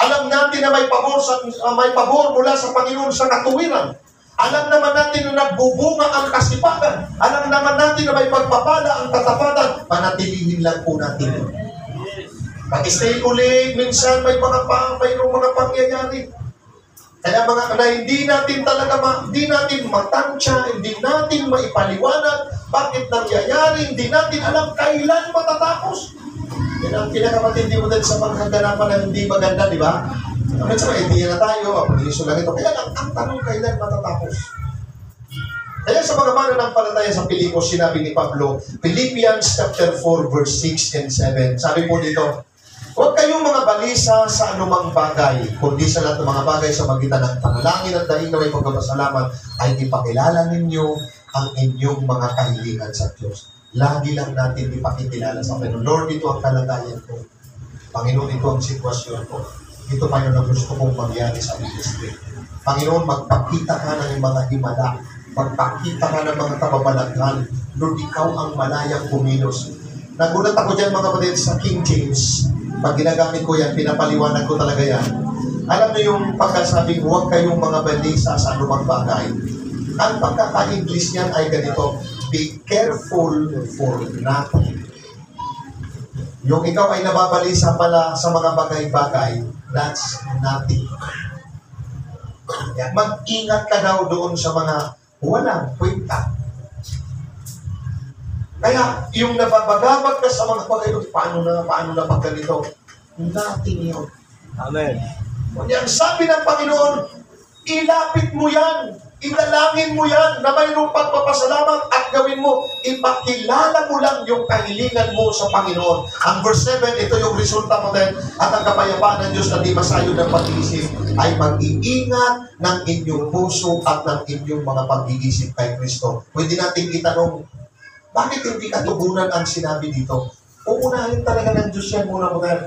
Alam natin na may pabor mula sa Panginoon sa katuwiran. Alam naman natin na nagbubunga ang kasipagan. Alam naman natin na may pagpapala ang katapatan. Panatilihin lang po natin. Pag-stay ulit, minsan mayroong mga pangyayari. Kaya na hindi natin talaga, hindi natin matansya, hindi natin maipaliwanag bakit nangyayari, hindi natin alam kailan matatapos. Yan ang pinakamatindi mo din sa pagkaganapan na hindi maganda, di ba? At sa hindi na tayo, pag-iso lang ito. Kaya lang, ang tanong kailan matatapos. Kaya sa mga mananampalataya sa Pilipos, sinabi ni Pablo, Philippians chapter 4, verse 6 and 7. Sabi po dito, huwag kayong mga balisa sa anumang bagay, kundi sa lahat ng mga bagay sa magitan ng panalangin at dahil na may pagpapasalamat, ay ipakilala ninyo ang inyong mga kahilingan sa Diyos. Lagi lang natin ipakikilala sa Panginoon. Lord, ito ang kalagayan ko. Panginoon, ito ang sitwasyon ko. Ito pa yun ang gusto kong mangyari sa ministry. Panginoon, magpakita ka ng mga himala. Magpakita ka ng mga kababalaghan. Lord, ikaw ang malayang kumilos. Nagulat ako dyan, mga kapatid, sa King James. Pag ginagamit ko yan, pinapaliwanag ko talaga yan. Alam niyo yung pagkasabing, huwag kayong mga balisa sa anumang bagay. Ang pagkaka-English niyan ay ganito, be careful for nothing. Yung ikaw ay nababalisa pala sa mga bagay-bagay, that's nothing. Mag-ingat ka daw doon sa mga walang kwenta. Kaya, yung nababagabag ka sa mga bagay, paano na pag ganito? Nothing yun. Amen. Ang sabi ng Panginoon, ilapit mo yan. Italangin mo yan na mayroong pagpapasalamat at gawin mo, ipakilala mo lang yung kahilingan mo sa Panginoon. Ang verse 7, ito yung resulta mo din, at ang kapayapaan ng Diyos na di masayo ng pag-iisip ay mag-iingat ng inyong puso at ng inyong mga pag-iisip kay Kristo. Pwede natin itanong, bakit hindi katugunan ang sinabi dito? Uunahin talaga ng Diyos yan muna mo din.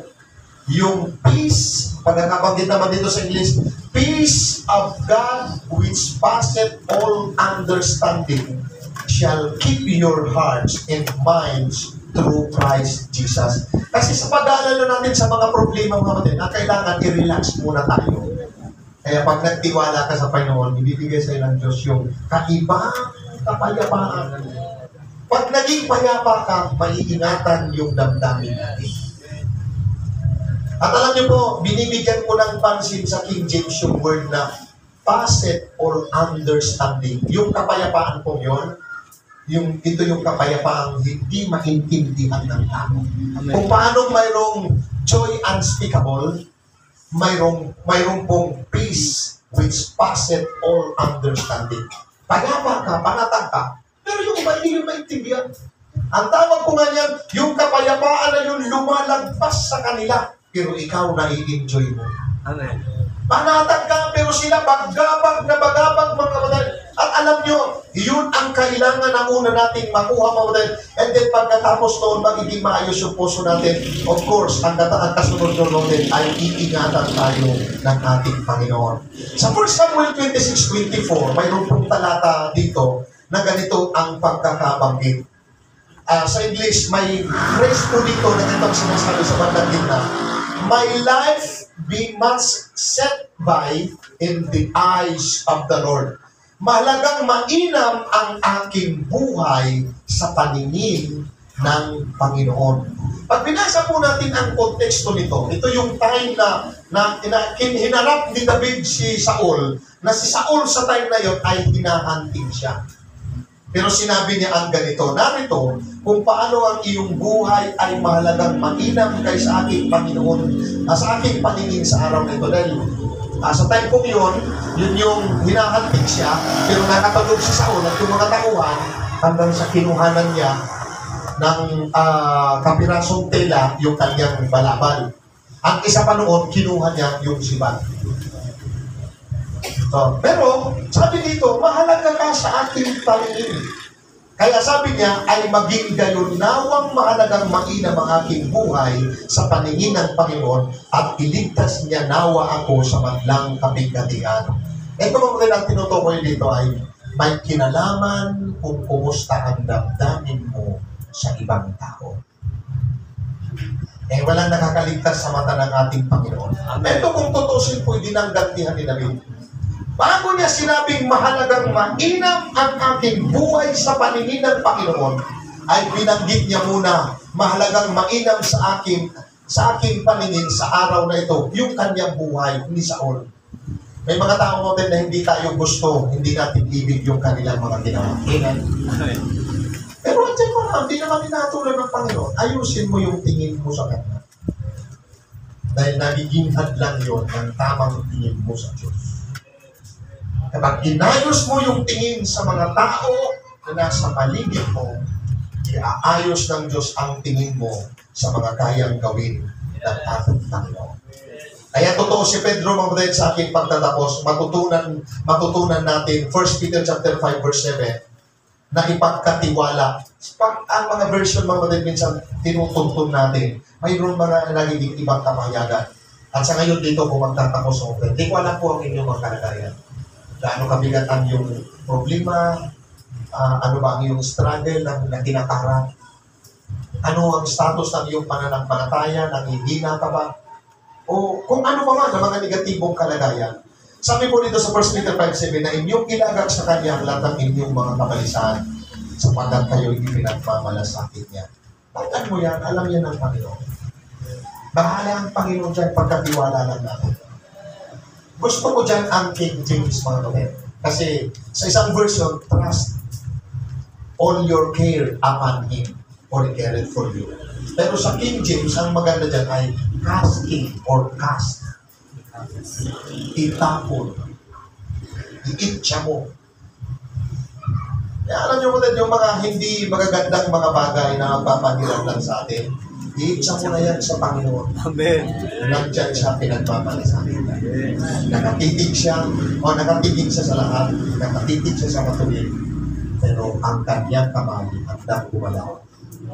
Yung peace, pagkakabanggit naman dito sa English, peace of God which passeth all understanding shall keep your hearts and minds through Christ Jesus. Kasi sa pag-aalala natin sa mga problema, mga kapatid, na kailangan i-relax muna tayo. Kaya pag nagtiwala ka sa Panginoon, ibibigay sa iyo ng Diyos yung kaibang kapayapaan. Pag naging payapa ka, maiingatan yung damdamin natin. At alam niyo po, binibigyan ko ng pansin sa King James yung word na passeth all understanding. Yung kapayapaan po yun, ito yung kapayapaang hindi maintindihan ng tao. Kung paano mayroong joy unspeakable, mayroong pong peace which passeth all understanding. Payapa ka, panatag ka, pero yung iba hindi yung maintindihan. Ang tawag ko nga yan, yung kapayapaan na yung lumalagpas sa kanila, pero ikaw na-i-enjoy mo. Amen. Panatag ka, pero sila bagabag na bagabag, mga kapatid. At alam nyo, yun ang kailangan na una nating makuha mo din. And then pagkatapos noon, magiging maayos yung puso natin. Of course, ang kasunod noon din ay iingatan tayo ng ating Panginoon. Sa 1 Samuel 26:24, mayroon pong talata dito na ganito ang pagkakabanggit. Sa English, may phrase po dito na itong sinasabi sa bandang gitna. My life be much set by in the eyes of the Lord. Mahalagang mainam ang aking buhay sa paningin ng Panginoon. Pag binasa po natin ang konteksto nito, ito yung time na hinarap ni David si Saul, na si Saul sa time na yon ay hinahanting siya. Pero sinabi niya ang ganito, narito, kung paano ang iyong buhay ay mahalagang mainam kay sa aking Panginoon, sa aking paningin sa araw na ito. Dahil sa time kong yun yung hinahantig siya, pero nakatulog si Saul at yung mga tauhan hanggang sa kinuhanan niya ng kapirasong tela yung kanyang balabal. Ang isa pa noon, kinuha niya yung sibat. Pero sabi dito, mahalaga ka sa ating paningin. Kaya sabi niya, ay maging gayon nawang mahalagang mainam ang aking buhay sa paningin ng Panginoon at iligtas niya nawa ako sa madlang kabigatian. Ito mga rin ang tinutukoy dito ay may kinalaman kung kumusta ang damdamin mo sa ibang tao. Walang nakakaligtas sa mata ng ating Panginoon. Ito kung tutusin po, dinanggantihan ni David. Bago niya sinabing mahalagang mainam ang aking buhay sa paningin ng Panginoon, ay binanggit niya muna mahalagang mainam sa aking paningin sa araw na ito, yung kanyang buhay ni Saul. May mga tao mo din na hindi tayo gusto, hindi natin ibig yung kanilang mga ginawa. Pero andiyan mo na, hindi naman tinatulad ng Panginoon. Ayusin mo yung tingin mo sa Kanya. Dahil nagiging hadlang yun ng tamang tingin mo sa Diyos. Kapag inayos mo yung tingin sa mga tao na nasa paligid mo, iaayos ng Diyos ang tingin mo sa mga kayang gawin ng ating Panginoon. Kaya totoo si Pedro, mga kapatid, sa aking pagtatapos, matutunan natin 1 Peter chapter 5 verse 7 na ipagkatiwala. Ang mga version, mga kapatid, minsan tinutuntun natin. Mayroon mga nagiging ibang kapahayagan. At sa ngayon dito, kung magtatapos ako, hindi ko alam po ang inyong mga kalagayan. Gaano kabigat ang iyong problema, ano ba ang iyong struggle na kinakaharap, ano ang status ng iyong pananampalataya, nanghihina ka ba, o kung ano pa man ang mga negatibong kalagayan. Sabi po dito sa 1 Peter 5:7 na inyong ilagak sa Kanya ang lahat ng inyong mga kabalisan sapagkat kayo'y ipinagmamalasakit niya. Pagkat mo yan, alam yan ng Panginoon. Bahala ang Panginoon dyan, pagkatiwala lang natin. Gusto ko dyan ang King James, mga kapatid. Kasi sa isang version, trust all your care upon Him, or He cared for you. Pero sa King James, ang maganda dyan ay casting or cast. Itapon. Iitcha mo. Kaya alam nyo mo yung mga hindi magagandang mga bagay na papangilan lang sa atin, iitcha mo na yan sa Panginoon. Amen. Nandyan siya pinagmamalasakin. Nakatitig siya sa lahat. Nakatitig siya sa matuwid. Pero ang kanyang kamay ang gumalaw.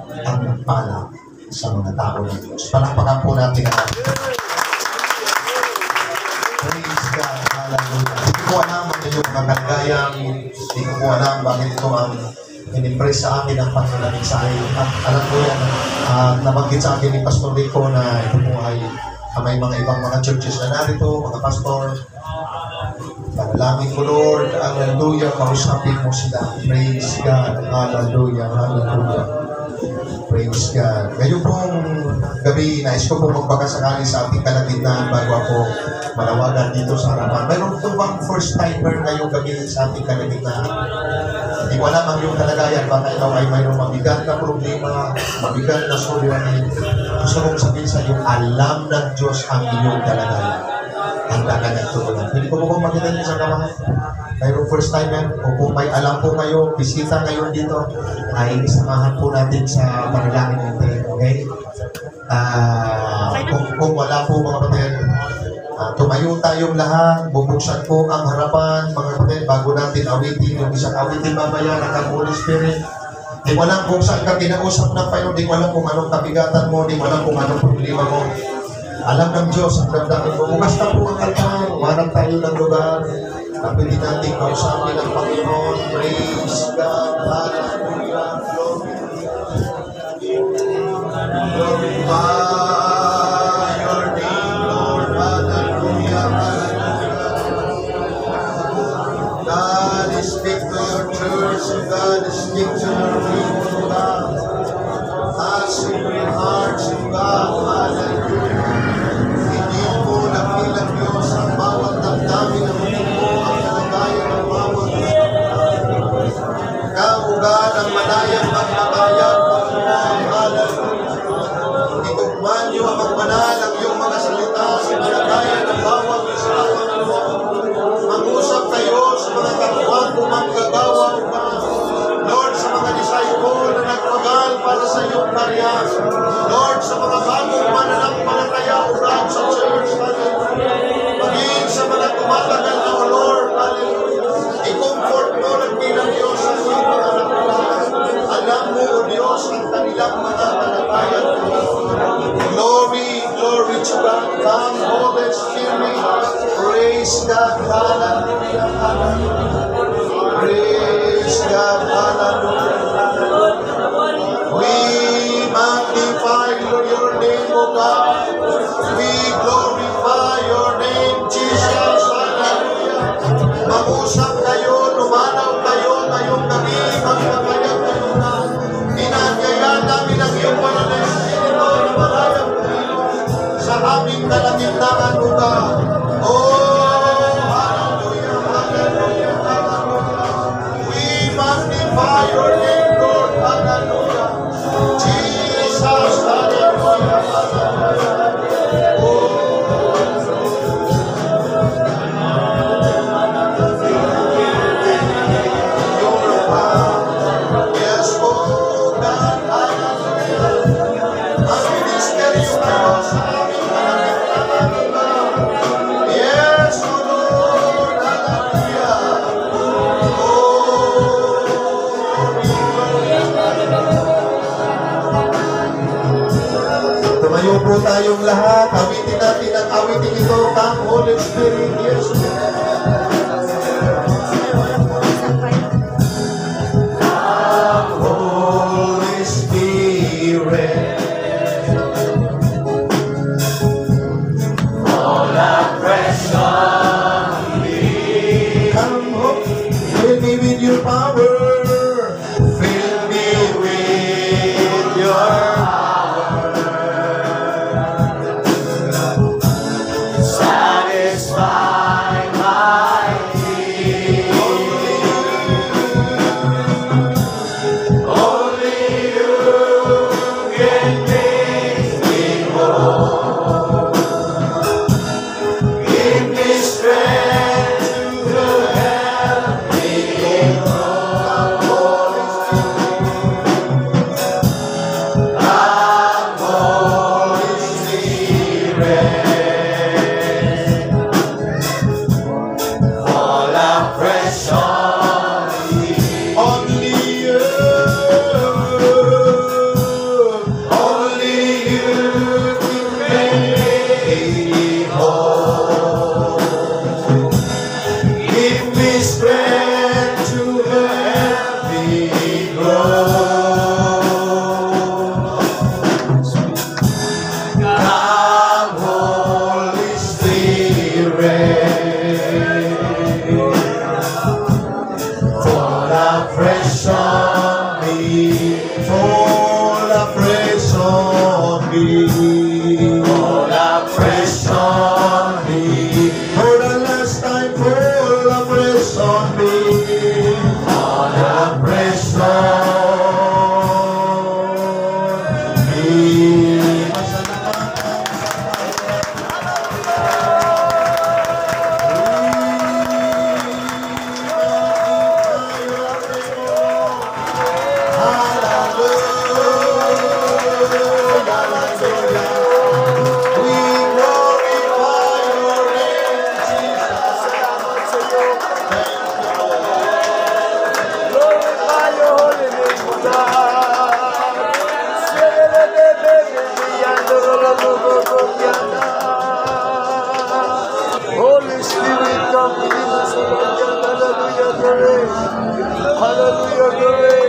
Ang nagpala sa mga tao ng Diyos. Palakpakan po natin ang praise God. Hallelujah. Hindi ko alam ang inyong mga kalagayang. Hindi ko alam bakit ito ang in-impress sa akin ang pagkalamin sa akin. At alam ko yan, nabanggit sa akin ni Pastor Rico na ito po ay may mga ibang mga churches na narito, mga pastor. Panalangin ko, Lord, hallelujah, kausapin mo sila. Praise God, hallelujah, hallelujah. Praise God. Ngayon pong gabi, nais ko po magpakasakali sa ating kalagitnaan bago ako malawagan dito sa harapan. Mayroon po bang first timer ngayong gabi sa ating kalagitnaan? Hindi ko alam ang iyong kalagayan. Baka ikaw ay mayroong mabigat na problema, mabigat na suliranin. Gusto kong sabihin sa iyo, alam ng Diyos ang iyong kalagayan. Handa ka nagtulungan. Hindi ko po makita niyo sa kamay. Mayroong first timer, o kung may alam po kayo, bisita ngayon dito, ay isamahan po natin sa panalangin natin. Okay? Kung wala po mga kapatid, Tumayo tayong lahat, bubuksan po ang harapan, mga kapatid, bago natin awitin yung isang awitin mamaya ng Holy Spirit. Di mo alam kung saan ka kinausap ng Panginoon, di mo alam kung anong kabigatan mo, di mo alam kung anong problema mo. Alam ng Diyos ang damdamin mo. Bukas na po ang altar, warang tayo ng lugar. Napili natin kausapin ng Panginoon. Praise God, hallelujah, glorify your name, Lord, hallelujah, hallelujah. God, speak to your church, God, speak to your people, God. Touch in your hearts, God, hallelujah. Hindi po nakilang Diyos ang bawat damdamin ng mundo, ang kalagayan ng bawat kaugan ang malayang maglabayan, Panginoon, hallelujah. Itukman niyo ang magbanal ang iyong mga salita sa kalagayan ng bawat isa, Panginoon. Mag-usap kayo sa mga kapwang kumanggagawa, Lord, sa mga disciple na nagpagal para sa iyong karya. Lord, sa mga bagong mananampalataya, ugat sa church, hallelujah. Maging sa mga tumatagal na, O Lord, hallelujah. I-comfort mo ng bilang Diyos sa iyong mga nakulaan. Alam mo, O Diyos, ang kanilang mga kalagayan. Glory, glory to God. Come, Holy Spirit. Praise God, hallelujah, hallelujah. Praise God, hallelujah. We magnify your name, O God. We glorify your name, Jesus, hallelujah. Mag-usap kayo, lumanaw kayo ngayong gabi, magpapayag kayo na. Inanyaya namin ang iyong panalay sa inyo na malayang sa aming kalagitnaan, O God. Oh, hallelujah, hallelujah, hallelujah. We magnify your name, Lord, hallelujah. Jesus, hallelujah, hallelujah. Oh, your power. Yes, oh God, hallelujah. Ang ministeryo kayo sa aming kalagitnaan, O God. Yes, O Lord, hallelujah. Tumayo po tayong lahat. Awitin natin ang awitin ito. Come, Holy Spirit. Yes, come, Holy Spirit. Come, fill me with your power. Fill me with your power. Satisfy my need. Only you can make Holy Spirit, come within us, O Lord God. Hallelujah, glory. Hallelujah, glory.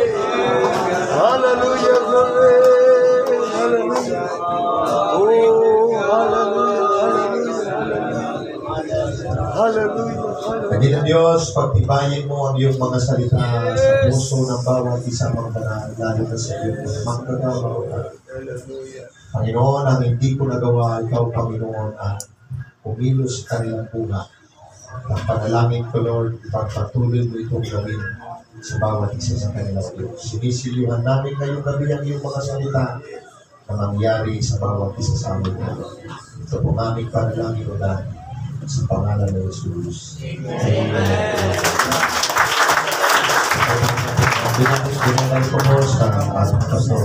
Hallelujah, glory. Hallelujah. Oh, hallelujah, hallelujah. Hallelujah. Panginoon Diyos, pagtibayin mo ang iyong mga salita sa puso ng bawat isang magbanal, lalo na sa iyong mga manggagawa. Panginoon, ang hindi ko nagawa, ikaw, Panginoon, ang pumilos sa kanilang buhay. Ang panalangin ko, Lord, ipagpatuloy mo itong gawin sa bawat isa sa kanilang Diyos. Sinisilihan namin ngayong gabi ang iyong mga salita na mangyari sa bawat isa sa amin. Ito po aming panalangin o dahil sa pangalan ng Jesus. Amen. Binigay ko po sa ating pastor.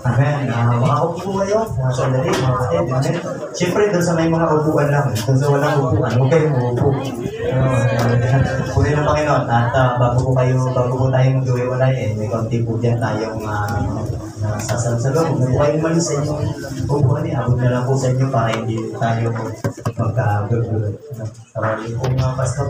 Amen. Makaupo po kayo. Mga sandali, mga kapatid. Amen. Siyempre, doon sa may mga upuan lang. Doon sa walang upuan, huwag kayong umupo. Puri ng Panginoon. At bago po tayo mag-iwalay, may konti po dyan tayong sasalsagal. Huwag na po kayong malis sa inyong upuan. Abot na lang po sa inyo para hindi tayo magkagulo. Tawagin po mga pastor.